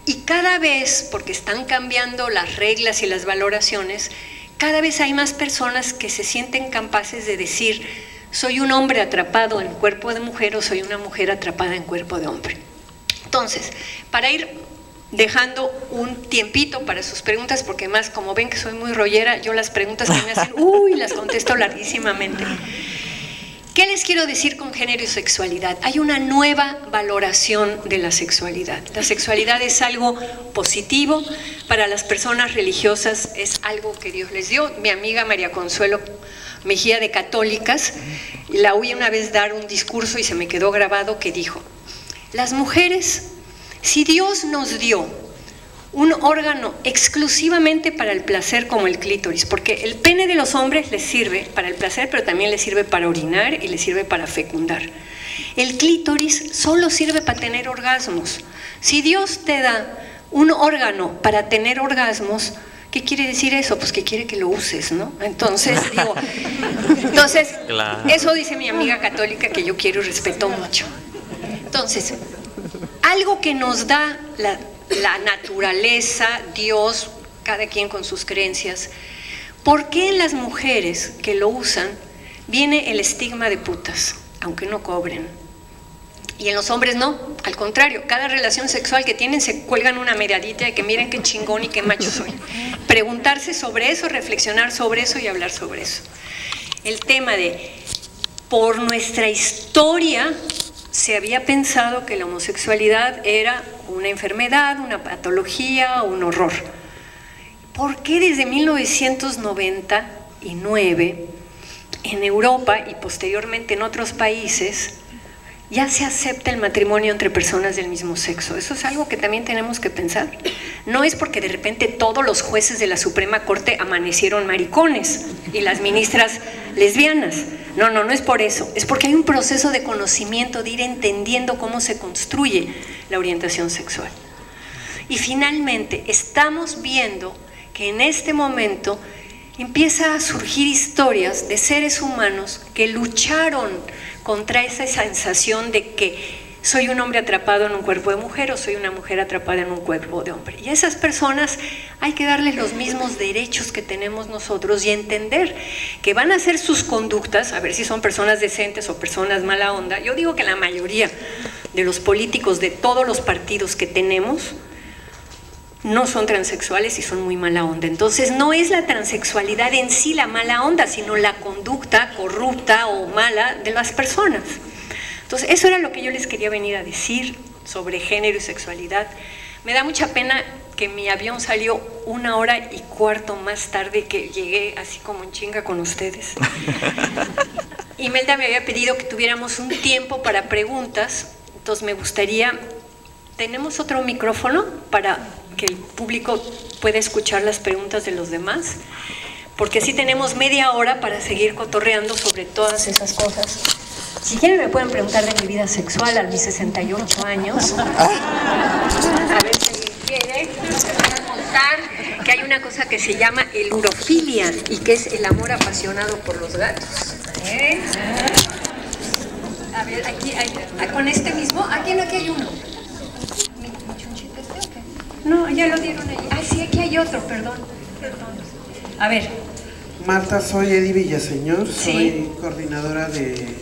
Y cada vez, porque están cambiando las reglas y las valoraciones, cada vez hay más personas que se sienten capaces de decir: soy un hombre atrapado en cuerpo de mujer o soy una mujer atrapada en cuerpo de hombre. Entonces, para ir dejando un tiempito para sus preguntas, porque más, como ven que soy muy rollera, yo las preguntas que me hacen, las contesto larguísimamente. ¿Qué les quiero decir con género y sexualidad? Hay una nueva valoración de la sexualidad. La sexualidad es algo positivo, para las personas religiosas es algo que Dios les dio. Mi amiga María Consuelo Mejía, de Católicas, la oí una vez dar un discurso y se me quedó grabado, que dijo: las mujeres, si Dios nos dio un órgano exclusivamente para el placer como el clítoris, porque el pene de los hombres les sirve para el placer, pero también les sirve para orinar y les sirve para fecundar. El clítoris solo sirve para tener orgasmos. Si Dios te da un órgano para tener orgasmos, ¿qué quiere decir eso? Pues que quiere que lo uses, ¿no? Entonces, claro. Eso dice mi amiga católica, que yo quiero y respeto mucho. Entonces, algo que nos da la naturaleza, Dios, cada quien con sus creencias, ¿por qué en las mujeres que lo usan viene el estigma de putas, aunque no cobren? Y en los hombres no, al contrario, cada relación sexual que tienen se cuelgan una medallita de que miren qué chingón y qué macho soy. Preguntarse sobre eso, reflexionar sobre eso y hablar sobre eso. El tema de, por nuestra historia, se había pensado que la homosexualidad era una enfermedad, una patología, un horror. ¿Por qué desde 1999 en Europa y posteriormente en otros países ya se acepta el matrimonio entre personas del mismo sexo. Eso es algo que también tenemos que pensar. No es porque de repente todos los jueces de la Suprema Corte amanecieron maricones y las ministras lesbianas. No, no, no es por eso. Es porque hay un proceso de conocimiento, de ir entendiendo cómo se construye la orientación sexual. Y finalmente estamos viendo que en este momento empieza a surgir historias de seres humanos que lucharon contra esa sensación de que soy un hombre atrapado en un cuerpo de mujer o soy una mujer atrapada en un cuerpo de hombre. Y a esas personas hay que darles los mismos derechos que tenemos nosotros y entender que van a hacer sus conductas, a ver si son personas decentes o personas mala onda. Yo digo que la mayoría de los políticos de todos los partidos que tenemos no son transexuales y son muy mala onda. Entonces no es la transexualidad en sí la mala onda, sino la conducta corrupta o mala de las personas. Entonces eso era lo que yo les quería venir a decir sobre género y sexualidad. Me da mucha pena que mi avión salió 1 hora y cuarto más tarde, que llegué así como en chinga con ustedes. Imelda me había pedido que tuviéramos un tiempo para preguntas, entonces me gustaría... ¿Tenemos otro micrófono para que el público pueda escuchar las preguntas de los demás? Porque así tenemos media hora para seguir cotorreando sobre todas esas cosas. Si quieren me pueden preguntar de mi vida sexual a mis 68 años. A ver si alguien quiere. Les voy a contar que hay una cosa que se llama el urofilia y que es el amor apasionado por los gatos. A ver, aquí hay, con este mismo, aquí hay uno. No, ya lo dieron ahí. Ah, sí, aquí hay otro, perdón. A ver. Marta, soy Eddie Villaseñor, ¿sí? Soy coordinadora de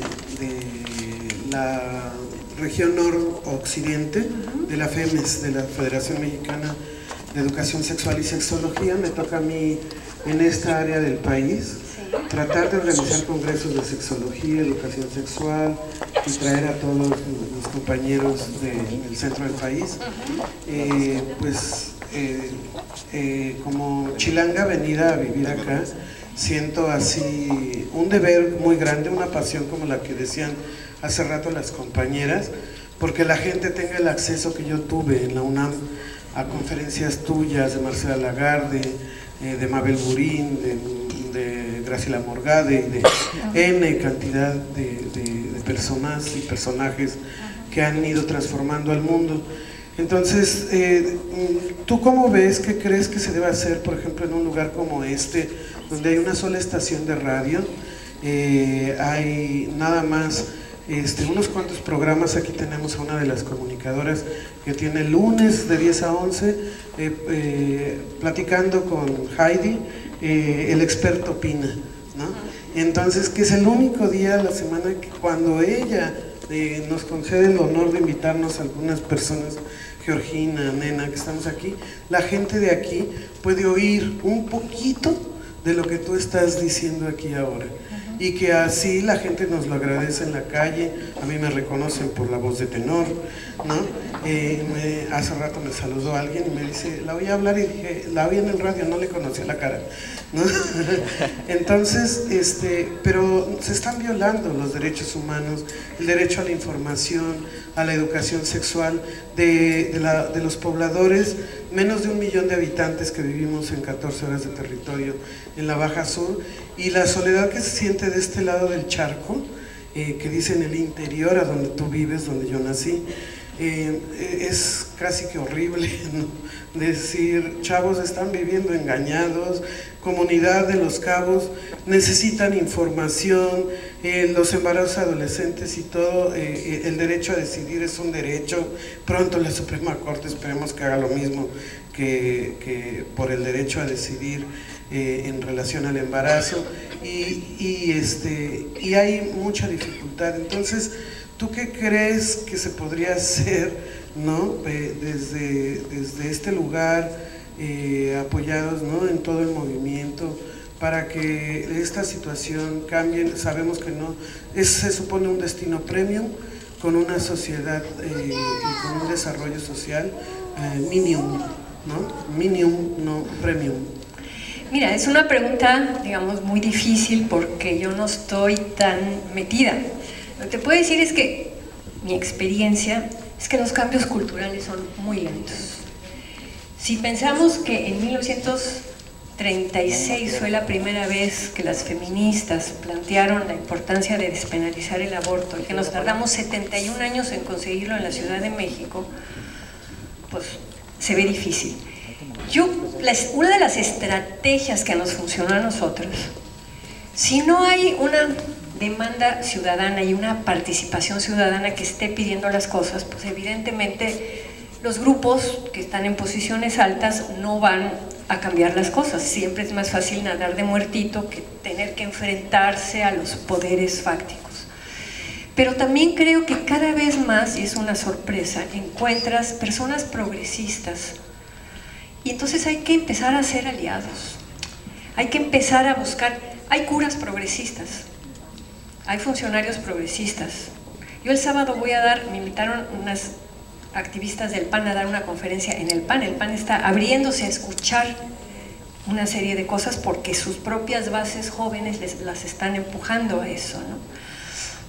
la región noroccidente de la FEMES, de la Federación Mexicana de Educación Sexual y Sexología. Me toca a mí en esta área del país tratar de organizar congresos de sexología, educación sexual y traer a todos los compañeros del centro del país. Como chilanga venida a vivir acá, siento así un deber muy grande, una pasión como la que decían hace rato las compañeras, porque la gente tenga el acceso que yo tuve en la UNAM a conferencias tuyas de Marcela Lagarde, de Mabel Burín, de Graciela Morgade, de N cantidad de personas y personajes que han ido transformando al mundo. Entonces, ¿tú cómo ves, qué crees que se debe hacer, por ejemplo, en un lugar como este, donde hay una sola estación de radio, hay nada más unos cuantos programas? Aquí tenemos a una de las comunicadoras que tiene lunes de 10 a 11, platicando con Heidi, el experto opina, ¿no? Entonces, que es el único día de la semana que cuando ella nos concede el honor de invitarnos a algunas personas, Georgina, Nena, que estamos aquí, la gente de aquí puede oír un poquito de lo que tú estás diciendo aquí ahora. Y que así la gente nos lo agradece en la calle. A mí me reconocen por la voz de tenor, ¿no? Hace rato me saludó alguien y me dice, la oí hablar, y dije, la oí en el radio, no le conocía la cara, ¿no? Entonces, pero se están violando los derechos humanos, el derecho a la información, a la educación sexual de los pobladores, menos de 1 millón de habitantes que vivimos en 14 horas de territorio en la Baja Sur, y la soledad que se siente de este lado del charco, que dice en el interior, a donde tú vives, donde yo nací, es casi que horrible, ¿no? Decir, chavos están viviendo engañados, comunidad de Los Cabos necesitan información, los embarazos adolescentes y todo, el derecho a decidir es un derecho. Pronto la Suprema Corte esperemos que haga lo mismo que por el derecho a decidir en relación al embarazo, y hay mucha dificultad. Entonces, ¿tú qué crees que se podría hacer, ¿no? desde este lugar, apoyados, ¿no?, en todo el movimiento, para que esta situación cambie? Sabemos que no, se supone un destino premium, con una sociedad y con un desarrollo social minimum, ¿no? Minimum, no premium. Mira, es una pregunta, digamos, muy difícil porque yo no estoy tan metida. Lo que te puedo decir es que mi experiencia es que los cambios culturales son muy lentos. Si pensamos que en 1936 fue la primera vez que las feministas plantearon la importancia de despenalizar el aborto y que nos tardamos 71 años en conseguirlo en la Ciudad de México, pues se ve difícil. Una de las estrategias que nos funcionó a nosotros, si no hay una demanda ciudadana y una participación ciudadana que esté pidiendo las cosas, pues evidentemente los grupos que están en posiciones altas no van a cambiar las cosas. Siempre es más fácil nadar de muertito que tener que enfrentarse a los poderes fácticos. Pero también creo que cada vez más, y es una sorpresa, encuentras personas progresistas y entonces hay que empezar a ser aliados. Hay que empezar a buscar, hay curas progresistas, hay funcionarios progresistas. Yo el sábado me invitaron unas activistas del PAN a dar una conferencia en el PAN. El PAN está abriéndose a escuchar una serie de cosas porque sus propias bases jóvenes las están empujando a eso, ¿no?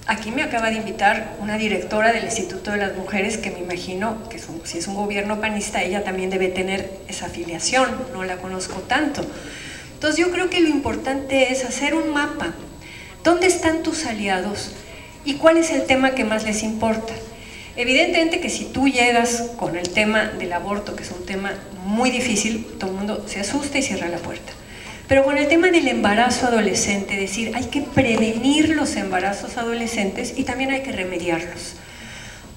Aquí me acaba de invitar una directora del Instituto de las Mujeres que me imagino que si es un gobierno panista ella también debe tener esa afiliación, no la conozco tanto. Entonces yo creo que lo importante es hacer un mapa. ¿Dónde están tus aliados? ¿Y cuál es el tema que más les importa? Evidentemente que si tú llegas con el tema del aborto, que es un tema muy difícil, todo el mundo se asusta y cierra la puerta. Pero con el tema del embarazo adolescente, decir, hay que prevenir los embarazos adolescentes y también hay que remediarlos.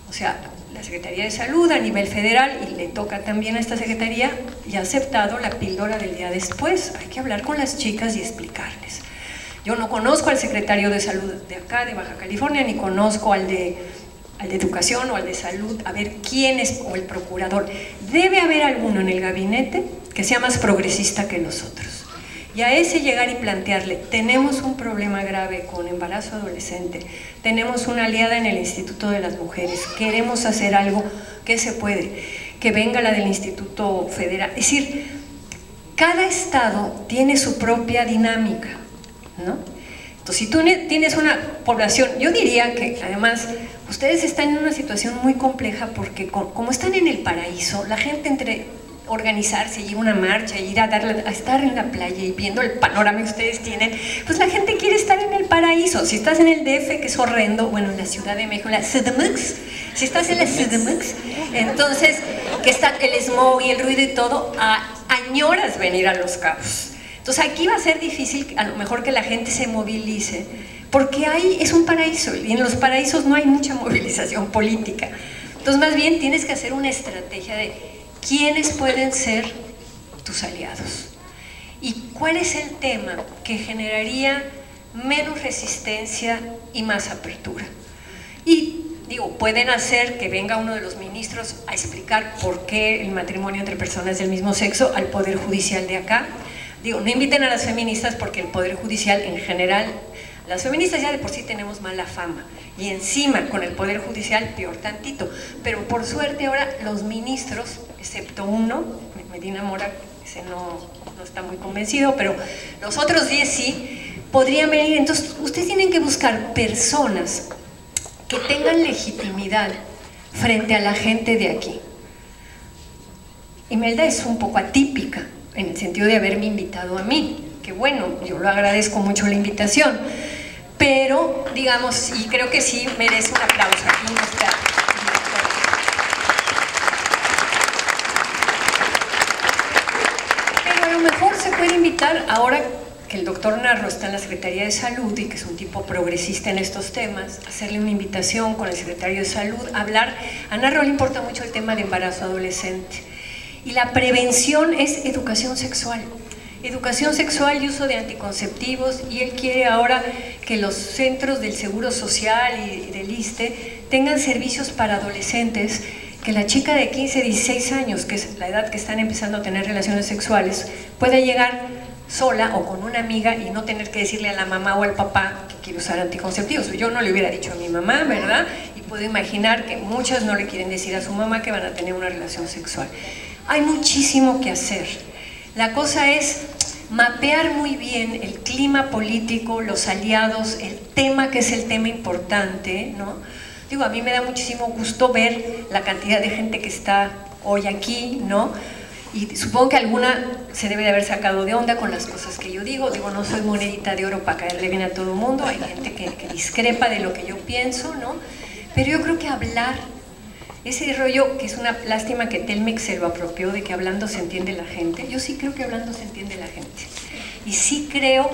O sea, la Secretaría de Salud a nivel federal, y le toca también a esta Secretaría, ya ha aceptado la píldora del día después. Hay que hablar con las chicas y explicarles. Yo no conozco al secretario de Salud de acá, de Baja California, ni conozco al de Educación o al de Salud, a ver quién es, o el procurador. Debe haber alguno en el gabinete que sea más progresista que los otros. Y a ese llegar y plantearle, tenemos un problema grave con embarazo adolescente, tenemos una aliada en el Instituto de las Mujeres, queremos hacer algo, ¿qué se puede? Que venga la del Instituto Federal. Es decir, cada estado tiene su propia dinámica, ¿no? Entonces, si tú tienes una población, yo diría que además ustedes están en una situación muy compleja porque como están en el paraíso, la gente entre organizarse, ir a una marcha, ir a estar en la playa y viendo el panorama que ustedes tienen, pues la gente quiere estar en el paraíso. Si estás en el DF, que es horrendo, bueno, en la Ciudad de México, en la CDMX, si estás en la CDMX, entonces, que está el smog y el ruido y todo, añoras venir a Los Cabos. Entonces aquí va a ser difícil, a lo mejor, que la gente se movilice, porque ahí es un paraíso, y en los paraísos no hay mucha movilización política. Entonces más bien tienes que hacer una estrategia de quiénes pueden ser tus aliados y cuál es el tema que generaría menos resistencia y más apertura. Y digo, pueden hacer que venga uno de los ministros a explicar por qué el matrimonio entre personas del mismo sexo al Poder Judicial de acá. Digo, no inviten a las feministas porque el Poder Judicial en general, las feministas ya de por sí tenemos mala fama y encima con el Poder Judicial peor tantito, pero por suerte ahora los ministros, excepto uno, Medina Mora, ese no está muy convencido, pero los otros 10 sí, podrían venir. Entonces ustedes tienen que buscar personas que tengan legitimidad frente a la gente de aquí. Imelda es un poco atípica en el sentido de haberme invitado a mí, que bueno, yo lo agradezco mucho la invitación, pero digamos, y creo que sí merece un aplauso aquí nuestra directora. Pero a lo mejor se puede invitar, ahora que el doctor Narro está en la Secretaría de Salud y que es un tipo progresista en estos temas, hacerle una invitación con el secretario de Salud, a hablar. A Narro le importa mucho el tema de embarazo adolescente. Y la prevención es educación sexual y uso de anticonceptivos, y él quiere ahora que los centros del Seguro Social y del ISSSTE tengan servicios para adolescentes, que la chica de 15, 16 años, que es la edad que están empezando a tener relaciones sexuales, pueda llegar sola o con una amiga y no tener que decirle a la mamá o al papá que quiere usar anticonceptivos. Yo no le hubiera dicho a mi mamá, ¿verdad? Y puedo imaginar que muchas no le quieren decir a su mamá que van a tener una relación sexual. Hay muchísimo que hacer. La cosa es mapear muy bien el clima político, los aliados, el tema que es el tema importante, ¿no? Digo, a mí me da muchísimo gusto ver la cantidad de gente que está hoy aquí, ¿no? Y supongo que alguna se debe de haber sacado de onda con las cosas que yo digo. Digo, no soy monedita de oro para caerle bien a todo el mundo, hay gente que discrepa de lo que yo pienso, ¿no? Pero yo creo que hablar, ese rollo que es una lástima que Telmex se lo apropió de que hablando se entiende la gente, yo sí creo que hablando se entiende la gente. Y sí creo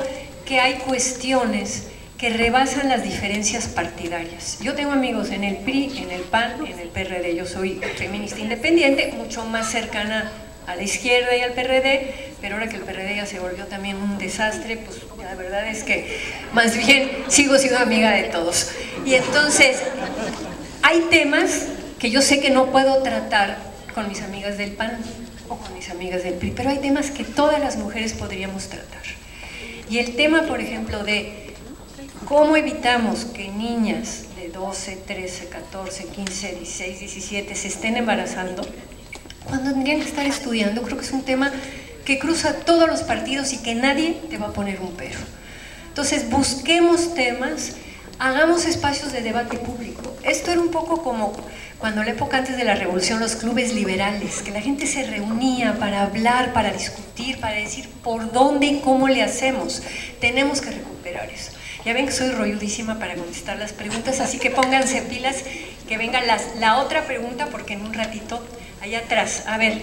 que hay cuestiones que rebasan las diferencias partidarias. Yo tengo amigos en el PRI, en el PAN, en el PRD, yo soy feminista independiente, mucho más cercana a la izquierda y al PRD, pero ahora que el PRD ya se volvió también un desastre, pues la verdad es que más bien sigo siendo amiga de todos. Y entonces, hay temas que yo sé que no puedo tratar con mis amigas del PAN o con mis amigas del PRI, pero hay temas que todas las mujeres podríamos tratar. Y el tema, por ejemplo, de cómo evitamos que niñas de 12, 13, 14, 15, 16, 17 se estén embarazando, cuando tendrían que estar estudiando, creo que es un tema que cruza todos los partidos y que nadie te va a poner un pero. Entonces, busquemos temas, hagamos espacios de debate público. Esto era un poco como cuando en la época antes de la revolución, los clubes liberales, que la gente se reunía para hablar, para discutir, para decir por dónde y cómo le hacemos. Tenemos que recuperar eso. Ya ven que soy rolludísima para contestar las preguntas, así que pónganse pilas, que venga la otra pregunta, porque en un ratito, allá atrás, a ver,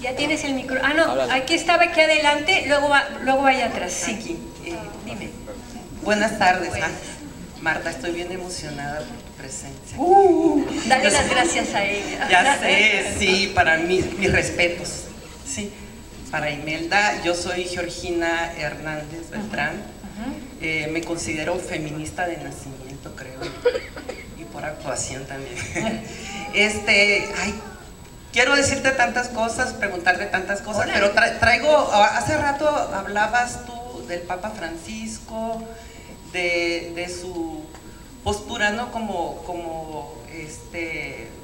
ya tienes el micro, ah no, aquí estaba aquí adelante, luego vaya atrás, sí, aquí, dime. Buenas tardes, Marta, estoy bien emocionada por tu presencia. Dale las gracias a ella. Ya sé, sí, para mí, mis respetos, sí, para Imelda. Yo soy Georgina Hernández Beltrán, me considero feminista de nacimiento, creo, y por actuación también. Quiero decirte tantas cosas, preguntarte tantas cosas, hola. Pero traigo, hace rato hablabas tú del Papa Francisco, de su postura, ¿no? Como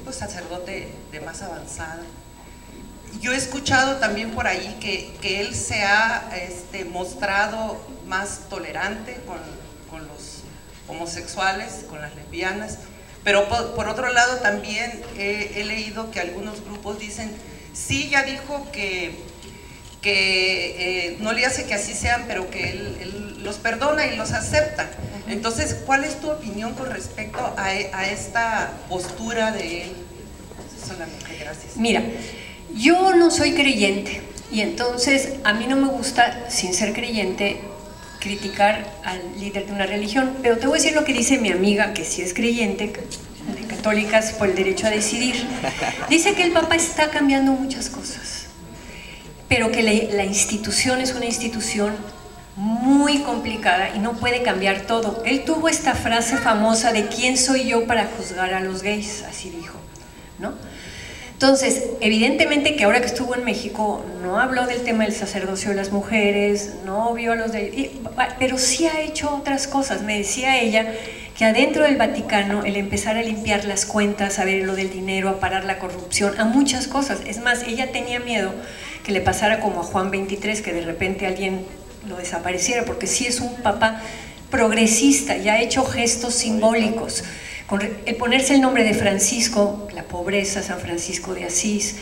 pues, sacerdote de más avanzada. Yo he escuchado también por ahí que él se ha mostrado más tolerante con los homosexuales, con las lesbianas, pero por otro lado también he leído que algunos grupos dicen, sí, ya dijo que no le hace que así sean, pero que él los perdona y los acepta. Entonces, ¿cuál es tu opinión con respecto a esta postura de él? Solamente, gracias. Mira, yo no soy creyente y entonces a mí no me gusta, sin ser creyente, criticar al líder de una religión, pero te voy a decir lo que dice mi amiga, que sí es creyente, de Católicas por el Derecho a Decidir. Dice que el Papa está cambiando muchas cosas, pero que la institución es una institución muy complicada y no puede cambiar todo. Él tuvo esta frase famosa de ¿quién soy yo para juzgar a los gays? Así dijo, ¿no? Entonces, evidentemente que ahora que estuvo en México no habló del tema del sacerdocio de las mujeres, no vio a los pero sí ha hecho otras cosas. Me decía ella que adentro del Vaticano el empezar a limpiar las cuentas, a ver lo del dinero, a parar la corrupción, a muchas cosas. Es más, ella tenía miedo que le pasara como a Juan XXIII, que de repente alguien lo desapareciera, porque sí es un papa progresista y ha hecho gestos simbólicos. El ponerse el nombre de Francisco, la pobreza, San Francisco de Asís,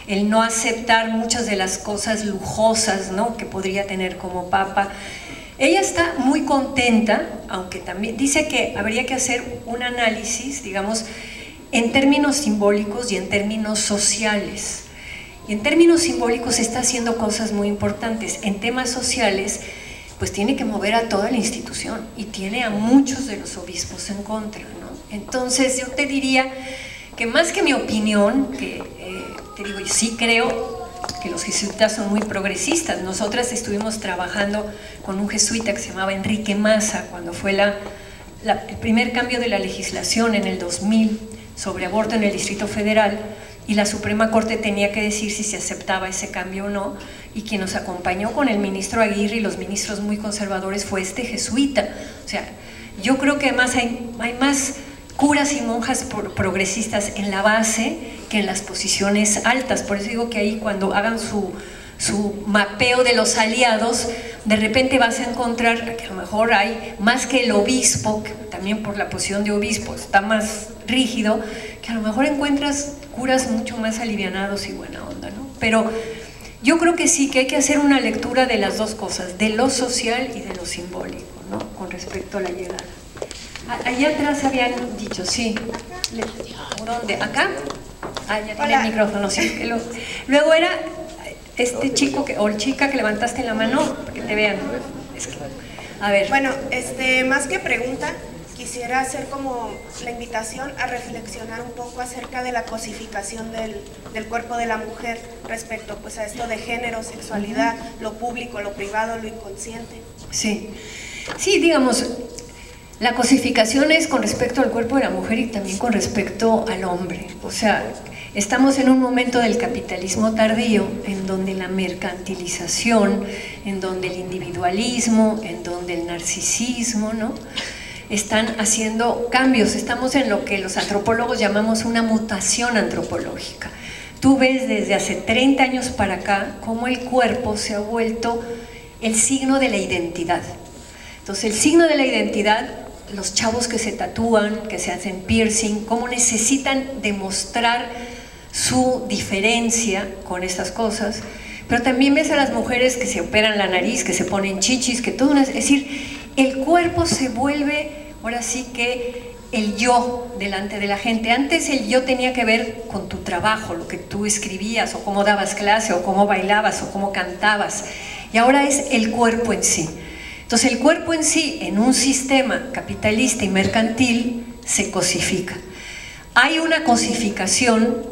el no aceptar muchas de las cosas lujosas, ¿no?, que podría tener como papa. Ella está muy contenta, aunque también dice que habría que hacer un análisis, digamos, en términos simbólicos y en términos sociales. Y en términos simbólicos está haciendo cosas muy importantes. En temas sociales, pues tiene que mover a toda la institución y tiene a muchos de los obispos en contra, ¿no? Entonces yo te diría que más que mi opinión, que te digo, yo sí creo que los jesuitas son muy progresistas. Nosotras estuvimos trabajando con un jesuita que se llamaba Enrique Maza cuando fue el primer cambio de la legislación en el 2000 sobre aborto en el Distrito Federal, y la Suprema Corte tenía que decir si se aceptaba ese cambio o no, y quien nos acompañó con el ministro Aguirre y los ministros muy conservadores fue este jesuita. O sea, yo creo que además hay más curas y monjas progresistas en la base que en las posiciones altas. Por eso digo que ahí cuando hagan su mapeo de los aliados, de repente vas a encontrar que a lo mejor hay más que el obispo, que también por la posición de obispo está más rígido, que a lo mejor encuentras curas mucho más alivianados y buena onda, ¿no? Pero yo creo que sí, que hay que hacer una lectura de las dos cosas, de lo social y de lo simbólico, ¿no? Con respecto a la llegada. Allá atrás habían dicho, sí. ¿Dónde? ¿Acá? Ah, ya tiene el micrófono, sí. Luego era este chico o chica que levantaste la mano, para que te vean. A ver. Bueno, más que pregunta, quisiera hacer como la invitación a reflexionar un poco acerca de la cosificación del cuerpo de la mujer respecto pues a esto de género, sexualidad, lo público, lo privado, lo inconsciente. Sí, sí, digamos, la cosificación es con respecto al cuerpo de la mujer y también con respecto al hombre. O sea, estamos en un momento del capitalismo tardío en donde la mercantilización, en donde el individualismo, en donde el narcisismo, ¿no?, están haciendo cambios. Estamos en lo que los antropólogos llamamos una mutación antropológica. Tú ves desde hace 30 años para acá cómo el cuerpo se ha vuelto el signo de la identidad. Entonces, el signo de la identidad, los chavos que se tatúan, que se hacen piercing, cómo necesitan demostrar su diferencia con estas cosas. Pero también ves a las mujeres que se operan la nariz, que se ponen chichis, que todo es decir, el cuerpo se vuelve, ahora sí que el yo delante de la gente. Antes el yo tenía que ver con tu trabajo, lo que tú escribías, o cómo dabas clase, o cómo bailabas, o cómo cantabas. Y ahora es el cuerpo en sí. Entonces el cuerpo en sí, en un sistema capitalista y mercantil, se cosifica. Hay una cosificación,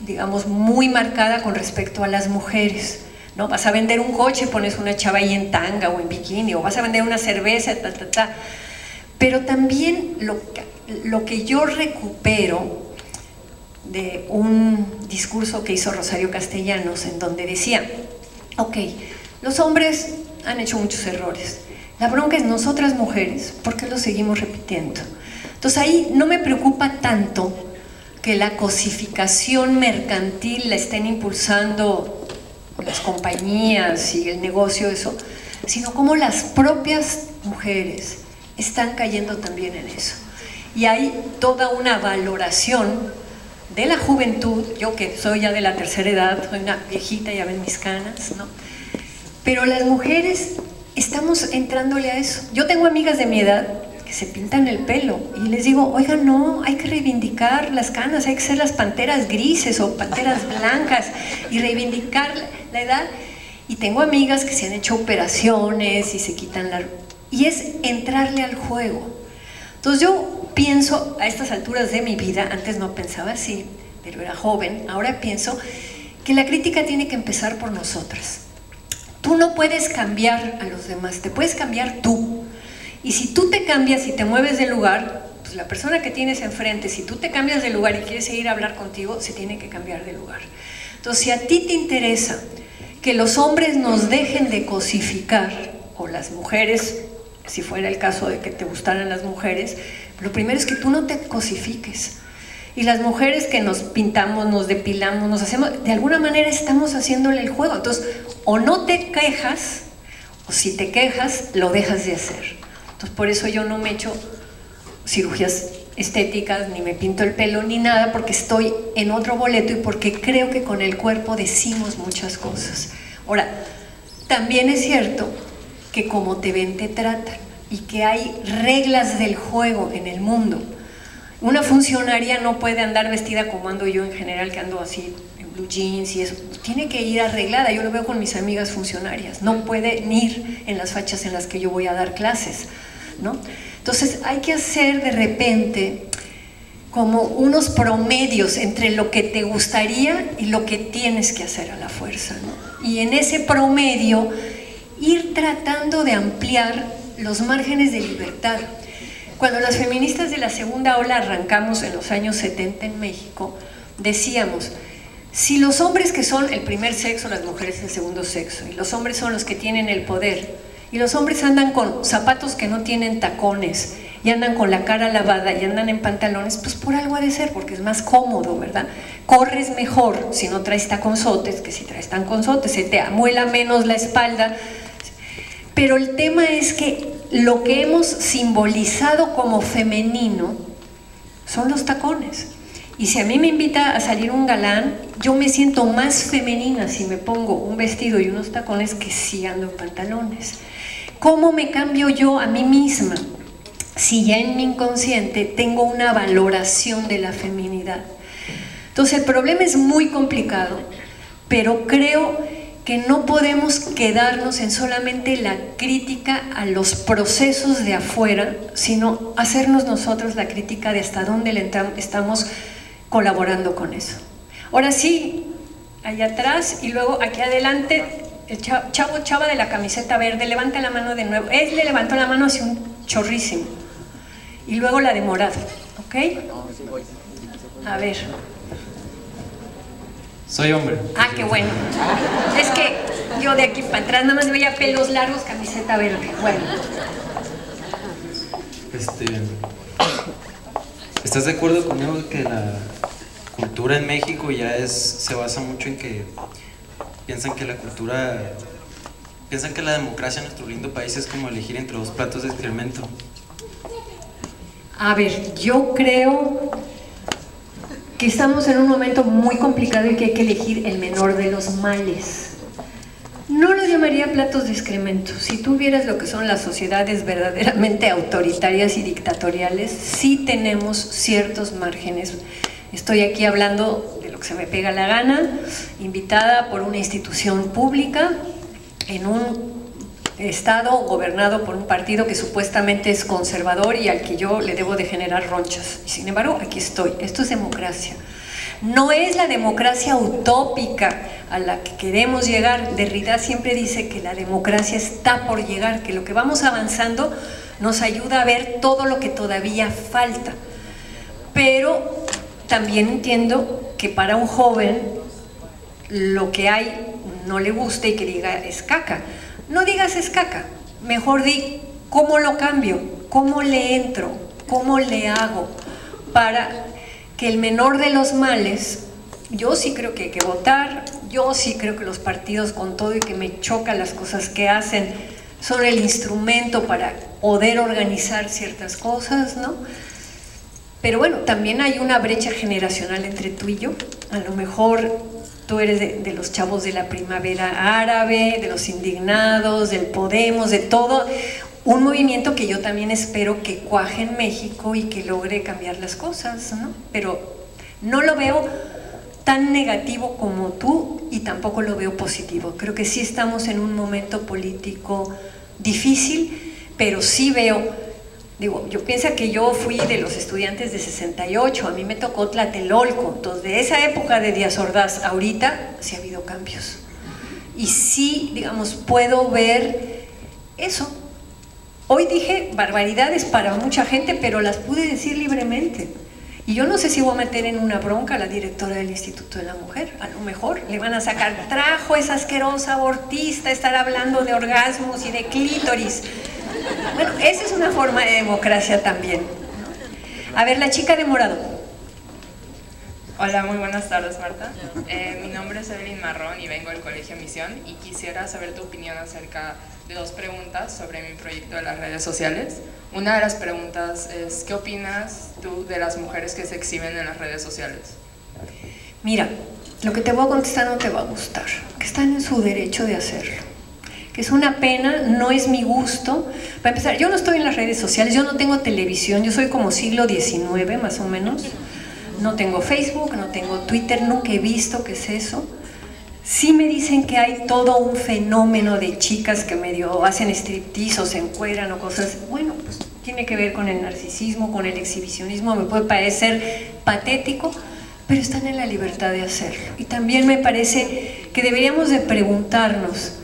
digamos, muy marcada con respecto a las mujeres, ¿no? Vas a vender un coche, pones una chava ahí en tanga o en bikini, o vas a vender una cerveza, Pero también lo que yo recupero de un discurso que hizo Rosario Castellanos, en donde decía, ok, los hombres han hecho muchos errores, la bronca es nosotras mujeres, ¿por qué lo seguimos repitiendo? Entonces ahí no me preocupa tanto que la cosificación mercantil la estén impulsando las compañías y el negocio, eso, sino como las propias mujeres están cayendo también en eso. Y hay toda una valoración de la juventud, yo que soy ya de la tercera edad, soy una viejita, ya ven mis canas, ¿no? Pero las mujeres estamos entrándole a eso. Yo tengo amigas de mi edad que se pintan el pelo y les digo, oigan, no, hay que reivindicar las canas, hay que ser las panteras grises o panteras blancas y reivindicar la edad. Y tengo amigas que se han hecho operaciones y se quitan la... Y es entrarle al juego. Entonces yo pienso, a estas alturas de mi vida, antes no pensaba así, pero era joven, ahora pienso que la crítica tiene que empezar por nosotras. Tú no puedes cambiar a los demás, te puedes cambiar tú. Y si tú te cambias y te mueves del lugar, pues la persona que tienes enfrente, si tú te cambias de lugar y quieres seguir a hablar contigo, se tiene que cambiar de lugar. Entonces, si a ti te interesa que los hombres nos dejen de cosificar, o las mujeres, si fuera el caso de que te gustaran las mujeres, lo primero es que tú no te cosifiques. Y las mujeres que nos pintamos, nos depilamos, nos hacemos, de alguna manera estamos haciéndole el juego. Entonces, o no te quejas, o si te quejas, lo dejas de hacer. Entonces, por eso yo no me echo cirugías estéticas, ni me pinto el pelo, ni nada, porque estoy en otro boleto y porque creo que con el cuerpo decimos muchas cosas. Ahora, también es cierto que como te ven, te tratan, y que hay reglas del juego en el mundo. Una funcionaria no puede andar vestida como ando yo en general, que ando así en blue jeans y eso. Tiene que ir arreglada. Yo lo veo con mis amigas funcionarias. No puede ir en las fachas en las que yo voy a dar clases, ¿no? Entonces hay que hacer de repente como unos promedios entre lo que te gustaría y lo que tienes que hacer a la fuerza, ¿no? Y en ese promedio ir tratando de ampliar los márgenes de libertad. Cuando las feministas de la segunda ola arrancamos en los años 70 en México, decíamos, si los hombres que son el primer sexo, las mujeres el segundo sexo, y los hombres son los que tienen el poder, y los hombres andan con zapatos que no tienen tacones, y andan con la cara lavada, y andan en pantalones, pues por algo ha de ser, porque es más cómodo, ¿verdad? Corres mejor si no traes taconzotes que si traes taconzotes, se te amuela menos la espalda. Pero el tema es que lo que hemos simbolizado como femenino son los tacones. Y si a mí me invita a salir un galán, yo me siento más femenina si me pongo un vestido y unos tacones que si ando en pantalones. ¿Cómo me cambio yo a mí misma si ya en mi inconsciente tengo una valoración de la feminidad? Entonces el problema es muy complicado, pero creo que no podemos quedarnos en solamente la crítica a los procesos de afuera, sino hacernos nosotros la crítica de hasta dónde estamos colaborando con eso. Ahora sí, allá atrás y luego aquí adelante, el chava de la camiseta verde, levanta la mano de nuevo. Él le levantó la mano hacia un chorrísimo. Y luego la de morado, ¿ok? A ver. Soy hombre. Ah, qué bueno. Es que yo de aquí para atrás nada más veía pelos largos, camiseta verde. Bueno. ¿Estás de acuerdo conmigo que la cultura en México ya se basa mucho en que piensan que la democracia en nuestro lindo país es como elegir entre dos platos de excremento? A ver, yo creo que estamos en un momento muy complicado y que hay que elegir el menor de los males. No los llamaría platos de excremento. Si tú vieras lo que son las sociedades verdaderamente autoritarias y dictatoriales, sí tenemos ciertos márgenes. Estoy aquí hablando de lo que se me pega la gana, invitada por una institución pública en un estado gobernado por un partido que supuestamente es conservador y al que yo le debo de generar ronchas. Y sin embargo, aquí estoy. Esto es democracia. No es la democracia utópica a la que queremos llegar. Derrida siempre dice que la democracia está por llegar, que lo que vamos avanzando nos ayuda a ver todo lo que todavía falta. Pero también entiendo que para un joven lo que hay no le guste y que diga es caca. No digas es caca, mejor di cómo lo cambio, cómo le entro, cómo le hago para que el menor de los males. Yo sí creo que hay que votar, yo sí creo que los partidos, con todo y que me chocan las cosas que hacen, son el instrumento para poder organizar ciertas cosas, ¿no? Pero bueno, también hay una brecha generacional entre tú y yo. A lo mejor tú eres de los chavos de la primavera árabe, de los indignados, del Podemos, de todo un movimiento que yo también espero que cuaje en México y que logre cambiar las cosas, ¿no? Pero no lo veo tan negativo como tú y tampoco lo veo positivo. Creo que sí estamos en un momento político difícil, pero sí veo. Digo, yo pienso que yo fui de los estudiantes de 68, a mí me tocó Tlatelolco, entonces de esa época de Díaz Ordaz, ahorita sí ha habido cambios. Y sí, digamos, puedo ver eso. Hoy dije barbaridades para mucha gente, pero las pude decir libremente. Y yo no sé si voy a meter en una bronca a la directora del Instituto de la Mujer. A lo mejor le van a sacar, trajo esa asquerosa abortista, estar hablando de orgasmos y de clítoris. Bueno, esa es una forma de democracia también, ¿no? A ver, la chica de morado. Hola, muy buenas tardes, Marta. Mi nombre es Evelyn Marrón y vengo del Colegio Misión y quisiera saber tu opinión acerca de dos preguntas sobre mi proyecto de las redes sociales. Una de las preguntas es, ¿qué opinas tú de las mujeres que se exhiben en las redes sociales? Mira, lo que te voy a contestar no te va a gustar, que están en su derecho de hacerlo. Que es una pena, no es mi gusto. Para empezar, yo no estoy en las redes sociales, yo no tengo televisión, yo soy como siglo XIX más o menos. No tengo Facebook, no tengo Twitter, nunca he visto qué es eso. Sí me dicen que hay todo un fenómeno de chicas que medio hacen striptease o se encueran o cosas. Bueno, pues tiene que ver con el narcisismo, con el exhibicionismo, me puede parecer patético, pero están en la libertad de hacerlo. Y también me parece que deberíamos de preguntarnos,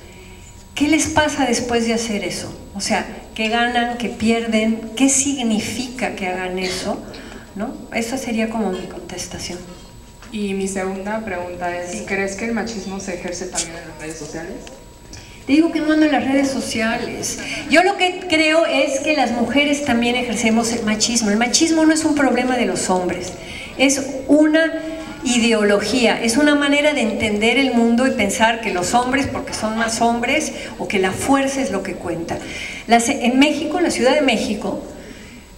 ¿qué les pasa después de hacer eso? O sea, ¿qué ganan, qué pierden? ¿Qué significa que hagan eso? ¿No? Esa sería como mi contestación. Y mi segunda pregunta es, sí. ¿Crees que el machismo se ejerce también en las redes sociales? Te digo que no ando en las redes sociales. Yo lo que creo es que las mujeres también ejercemos el machismo. El machismo no es un problema de los hombres, es una ideología, es una manera de entender el mundo y pensar que los hombres, porque son más hombres, o que la fuerza es lo que cuenta. En México, en la Ciudad de México,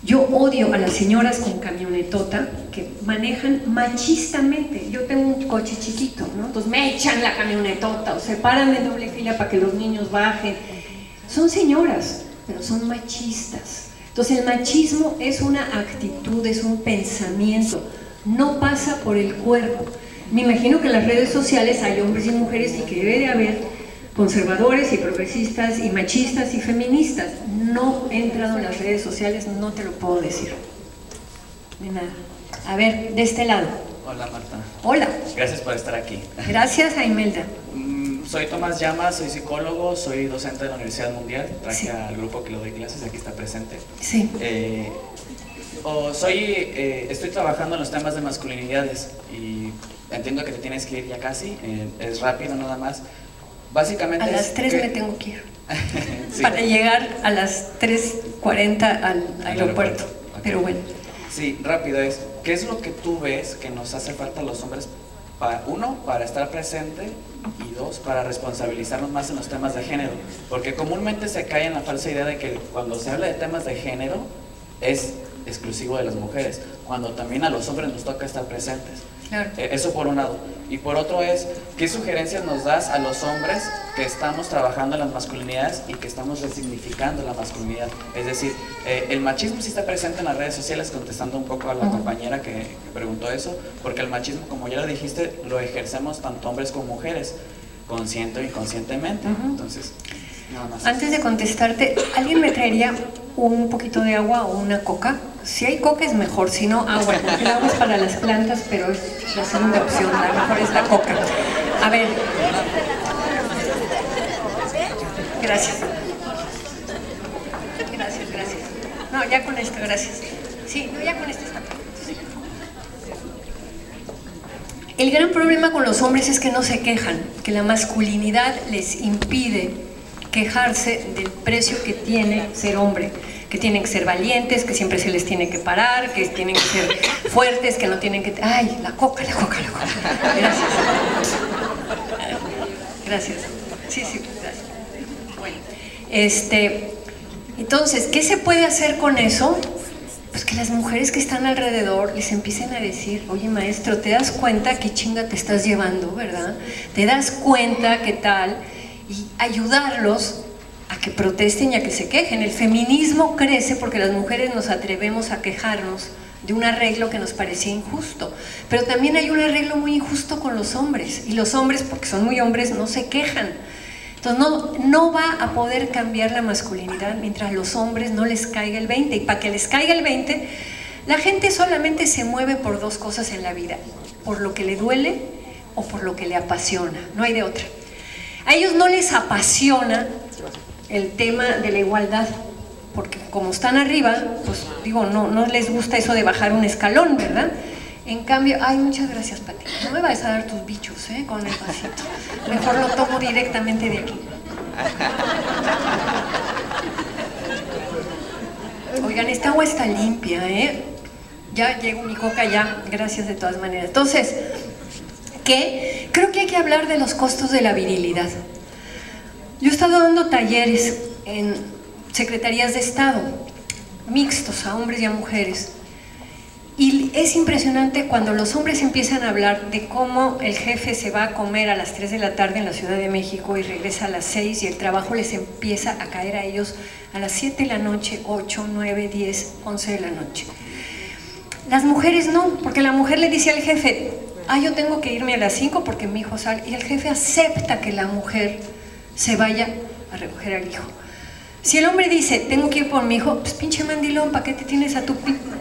yo odio a las señoras con camionetota que manejan machistamente. Yo tengo un coche chiquito, ¿no? Entonces me echan la camionetota o se paran de doble fila para que los niños bajen. Son señoras, pero son machistas. Entonces el machismo es una actitud, es un pensamiento, no pasa por el cuerpo. Me imagino que en las redes sociales hay hombres y mujeres y que debe de haber conservadores y progresistas y machistas y feministas. No he entrado en las redes sociales, no te lo puedo decir. De nada. A ver, de este lado. Hola Marta. Hola. Gracias por estar aquí. Gracias a Imelda. Soy Tomás Llamas, soy psicólogo, soy docente de la Universidad Mundial. Traje Sí. al grupo que le doy clases, aquí está presente. Sí. Estoy trabajando en los temas de masculinidades y entiendo que te tienes que ir ya casi, es rápido nada más. Básicamente a las 3 me tengo que ir. Sí. Para llegar a las 3:40 al aeropuerto. Okay. Pero bueno. Sí, rápido ¿qué es lo que tú ves que nos hace falta a los hombres? Uno, para estar presente, y dos, para responsabilizarnos más en los temas de género. Porque comúnmente se cae en la falsa idea de que cuando se habla de temas de género es exclusivo de las mujeres, cuando también a los hombres nos toca estar presentes. Claro. Eso por un lado. Y por otro ¿qué sugerencias nos das a los hombres que estamos trabajando en las masculinidades y que estamos resignificando la masculinidad? Es decir, el machismo sí está presente en las redes sociales, contestando un poco a la compañera que preguntó eso, porque el machismo, como ya lo dijiste, lo ejercemos tanto hombres como mujeres, consciente o inconscientemente. Entonces, nada más. Antes de contestarte, ¿alguien me traería un poquito de agua o una coca? Si hay coca es mejor, si no, agua, porque el agua es para las plantas, pero es la segunda opción, la mejor es la coca. A ver. Gracias. Gracias. No, ya con esto, gracias. Sí, no, ya con esto está. El gran problema con los hombres es que no se quejan, que la masculinidad les impide quejarse del precio que tiene ser hombre, que tienen que ser valientes, que siempre se les tiene que parar, que tienen que ser fuertes, que no tienen que... ¡Ay, la coca! Gracias. Gracias. Sí, gracias. Bueno, entonces, ¿qué se puede hacer con eso? Pues que las mujeres que están alrededor les empiecen a decir, oye maestro, ¿te das cuenta qué chinga te estás llevando, verdad? ¿Te das cuenta qué tal? Y ayudarlos a que protesten y a que se quejen. El feminismo crece porque las mujeres nos atrevemos a quejarnos de un arreglo que nos parecía injusto, pero también hay un arreglo muy injusto con los hombres, y los hombres, porque son muy hombres, no se quejan. Entonces no va a poder cambiar la masculinidad mientras a los hombres no les caiga el 20, y para que les caiga el 20, la gente solamente se mueve por dos cosas en la vida, por lo que le duele o por lo que le apasiona, no hay de otra. A ellos no les apasiona el tema de la igualdad, porque como están arriba, pues digo, no les gusta eso de bajar un escalón, ¿verdad? En cambio, ay, muchas gracias, Pati. No me vayas a dar tus bichos, con el vasito. Mejor lo tomo directamente de aquí. Oigan, esta agua está limpia, Ya llegó mi coca ya, gracias de todas maneras. Entonces, creo que hay que hablar de los costos de la virilidad. Yo he estado dando talleres en secretarías de Estado, mixtos a hombres y a mujeres, y es impresionante cuando los hombres empiezan a hablar de cómo el jefe se va a comer a las 3 de la tarde en la Ciudad de México y regresa a las 6, y el trabajo les empieza a caer a ellos a las 7 de la noche, 8, 9, 10, 11 de la noche. Las mujeres no, porque la mujer le dice al jefe, yo tengo que irme a las 5 porque mi hijo sale, y el jefe acepta que la mujer se vaya a recoger al hijo. Si el hombre dice, tengo que ir por mi hijo, pues pinche mandilón, ¿para qué te tienes a tu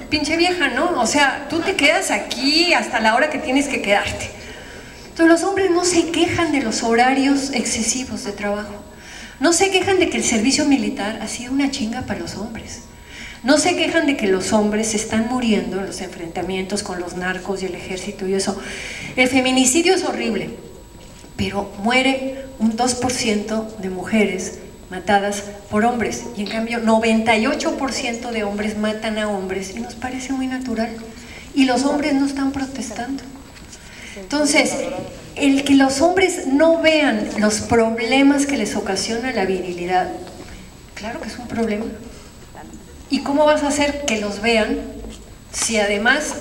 pinche vieja, no? O sea, tú te quedas aquí hasta la hora que tienes que quedarte. Entonces los hombres no se quejan de los horarios excesivos de trabajo. No se quejan de que el servicio militar ha sido una chinga para los hombres. No se quejan de que los hombres se están muriendo en los enfrentamientos con los narcos y el ejército y eso. El feminicidio es horrible, pero muere un 2% de mujeres matadas por hombres, y en cambio 98% de hombres matan a hombres, y nos parece muy natural, y los hombres no están protestando. Entonces, el que los hombres no vean los problemas que les ocasiona la virilidad, claro que es un problema. ¿Y cómo vas a hacer que los vean si además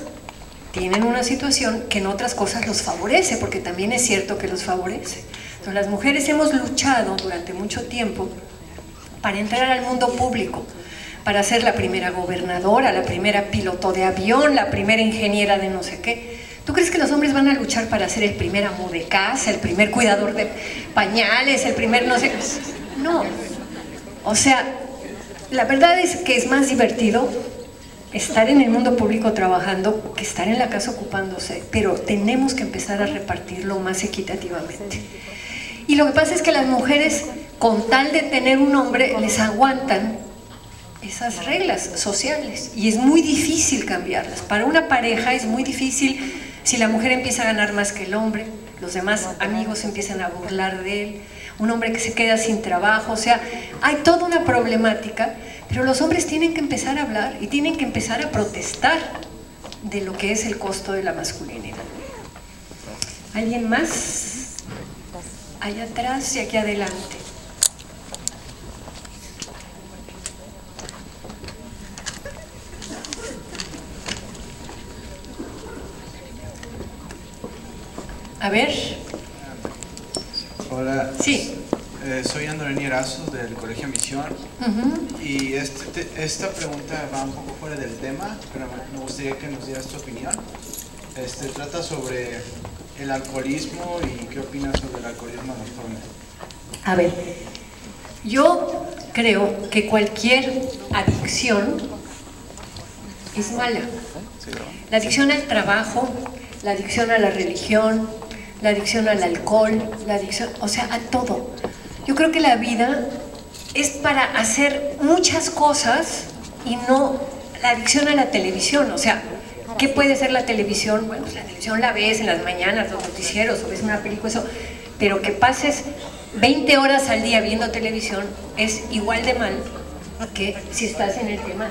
tienen una situación que en otras cosas los favorece? Porque también es cierto que los favorece. Entonces, las mujeres hemos luchado durante mucho tiempo para entrar al mundo público, para ser la primera gobernadora, la primera piloto de avión, la primera ingeniera de no sé qué. ¿Tú crees que los hombres van a luchar para ser el primer amo de casa, el primer cuidador de pañales, el primer no sé qué? No. O sea, la verdad es que es más divertido estar en el mundo público trabajando que estar en la casa ocupándose, pero tenemos que empezar a repartirlo más equitativamente. Y lo que pasa es que las mujeres, con tal de tener un hombre, les aguantan esas reglas sociales y es muy difícil cambiarlas. Para una pareja es muy difícil si la mujer empieza a ganar más que el hombre, los demás amigos empiezan a burlar de él, un hombre que se queda sin trabajo, o sea, hay toda una problemática, pero los hombres tienen que empezar a hablar y tienen que empezar a protestar de lo que es el costo de la masculinidad. ¿Alguien más? Allá atrás y aquí adelante. A ver. Hola. Sí. Soy Andrés Erasos del Colegio Misión. Y esta pregunta va un poco fuera del tema, pero me gustaría que nos dieras tu opinión. Trata sobre el alcoholismo y qué opinas sobre el alcoholismo en los jóvenes. A ver, yo creo que cualquier adicción es mala. La adicción al trabajo, la adicción a la religión, la adicción al alcohol, la adicción, o sea, a todo. Yo creo que la vida es para hacer muchas cosas y no la adicción a la televisión. O sea, ¿qué puede ser la televisión? Bueno, pues la televisión la ves en las mañanas, los noticieros, o ves una película, eso, pero que pases 20 horas al día viendo televisión es igual de mal que si estás en el tema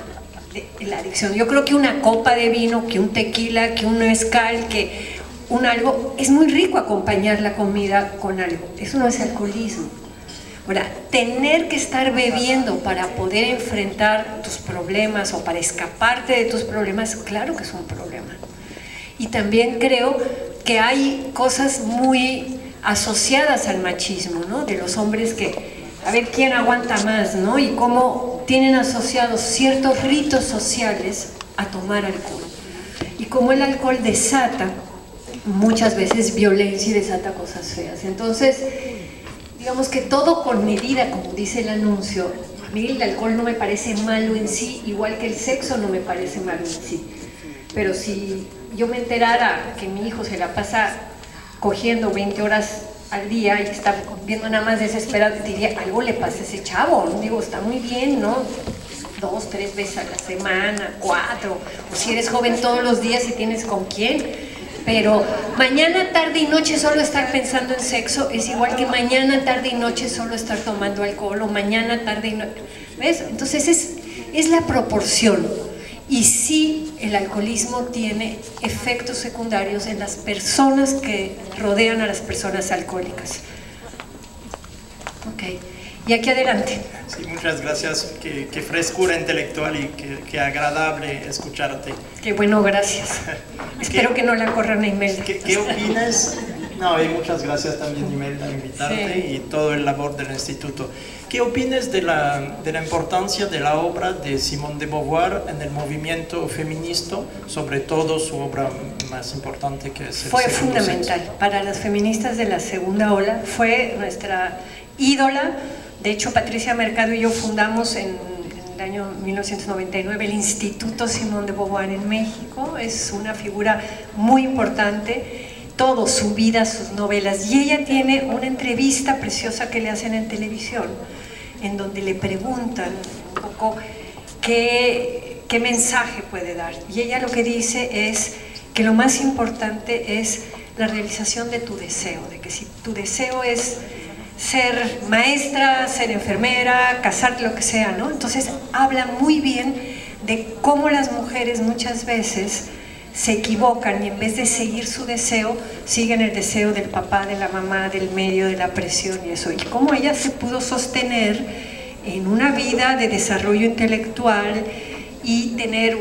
de la adicción. Yo creo que una copa de vino, que un tequila, que un mezcal, que un algo, es muy rico acompañar la comida con algo. Eso no es alcoholismo. Ahora, tener que estar bebiendo para poder enfrentar tus problemas o para escaparte de tus problemas, claro que es un problema. Y también creo que hay cosas muy asociadas al machismo, ¿no? De los hombres que, a ver quién aguanta más, ¿no? Y cómo tienen asociados ciertos ritos sociales a tomar alcohol. Y cómo el alcohol desata muchas veces violencia y desata cosas feas. Entonces, digamos que todo con medida, como dice el anuncio. A mí el alcohol no me parece malo en sí, igual que el sexo no me parece malo en sí. Pero si yo me enterara que mi hijo se la pasa cogiendo 20 horas al día y está viendo nada más desesperado, diría, algo le pasa a ese chavo, ¿no? Digo, está muy bien, ¿no? 2, 3 veces a la semana, 4, o si eres joven todos los días y tienes con quién. Pero mañana, tarde y noche solo estar pensando en sexo es igual que mañana, tarde y noche solo estar tomando alcohol, o mañana, tarde y noche, ¿ves? Entonces es la proporción. Y sí, el alcoholismo tiene efectos secundarios en las personas que rodean a las personas alcohólicas. Ok, y aquí adelante. Sí, muchas gracias. Qué frescura intelectual y qué agradable escucharte. Qué bueno, gracias. Espero que no la corran a Imelda. ¿Qué opinas? No, y muchas gracias también, Imelda, por invitarte, sí, y todo el labor del instituto. ¿Qué opinas de la importancia de la obra de Simone de Beauvoir en el movimiento feminista, sobre todo su obra más importante que es el Fue Segundo fundamental. Sexo? Para las feministas de la segunda ola, fue nuestra ídola. De hecho, Patricia Mercado y yo fundamos en el año 1999 el Instituto Simone de Beauvoir en México. Es una figura muy importante, todo, su vida, sus novelas. Y ella tiene una entrevista preciosa que le hacen en televisión, en donde le preguntan un poco qué mensaje puede dar. Y ella lo que dice es que lo más importante es la realización de tu deseo, de que si tu deseo es ser maestra, ser enfermera, casarte, lo que sea, ¿no? Entonces habla muy bien de cómo las mujeres muchas veces se equivocan y en vez de seguir su deseo, siguen el deseo del papá, de la mamá, del medio, de la presión y eso. Y cómo ella se pudo sostener en una vida de desarrollo intelectual y tener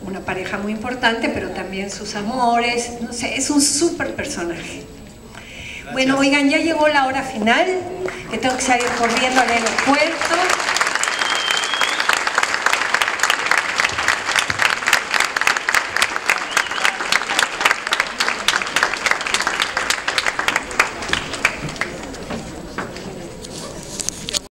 una pareja muy importante, pero también sus amores, no sé, es un súper personaje. Bueno, oigan, ya llegó la hora final, que tengo que salir corriendo al aeropuerto.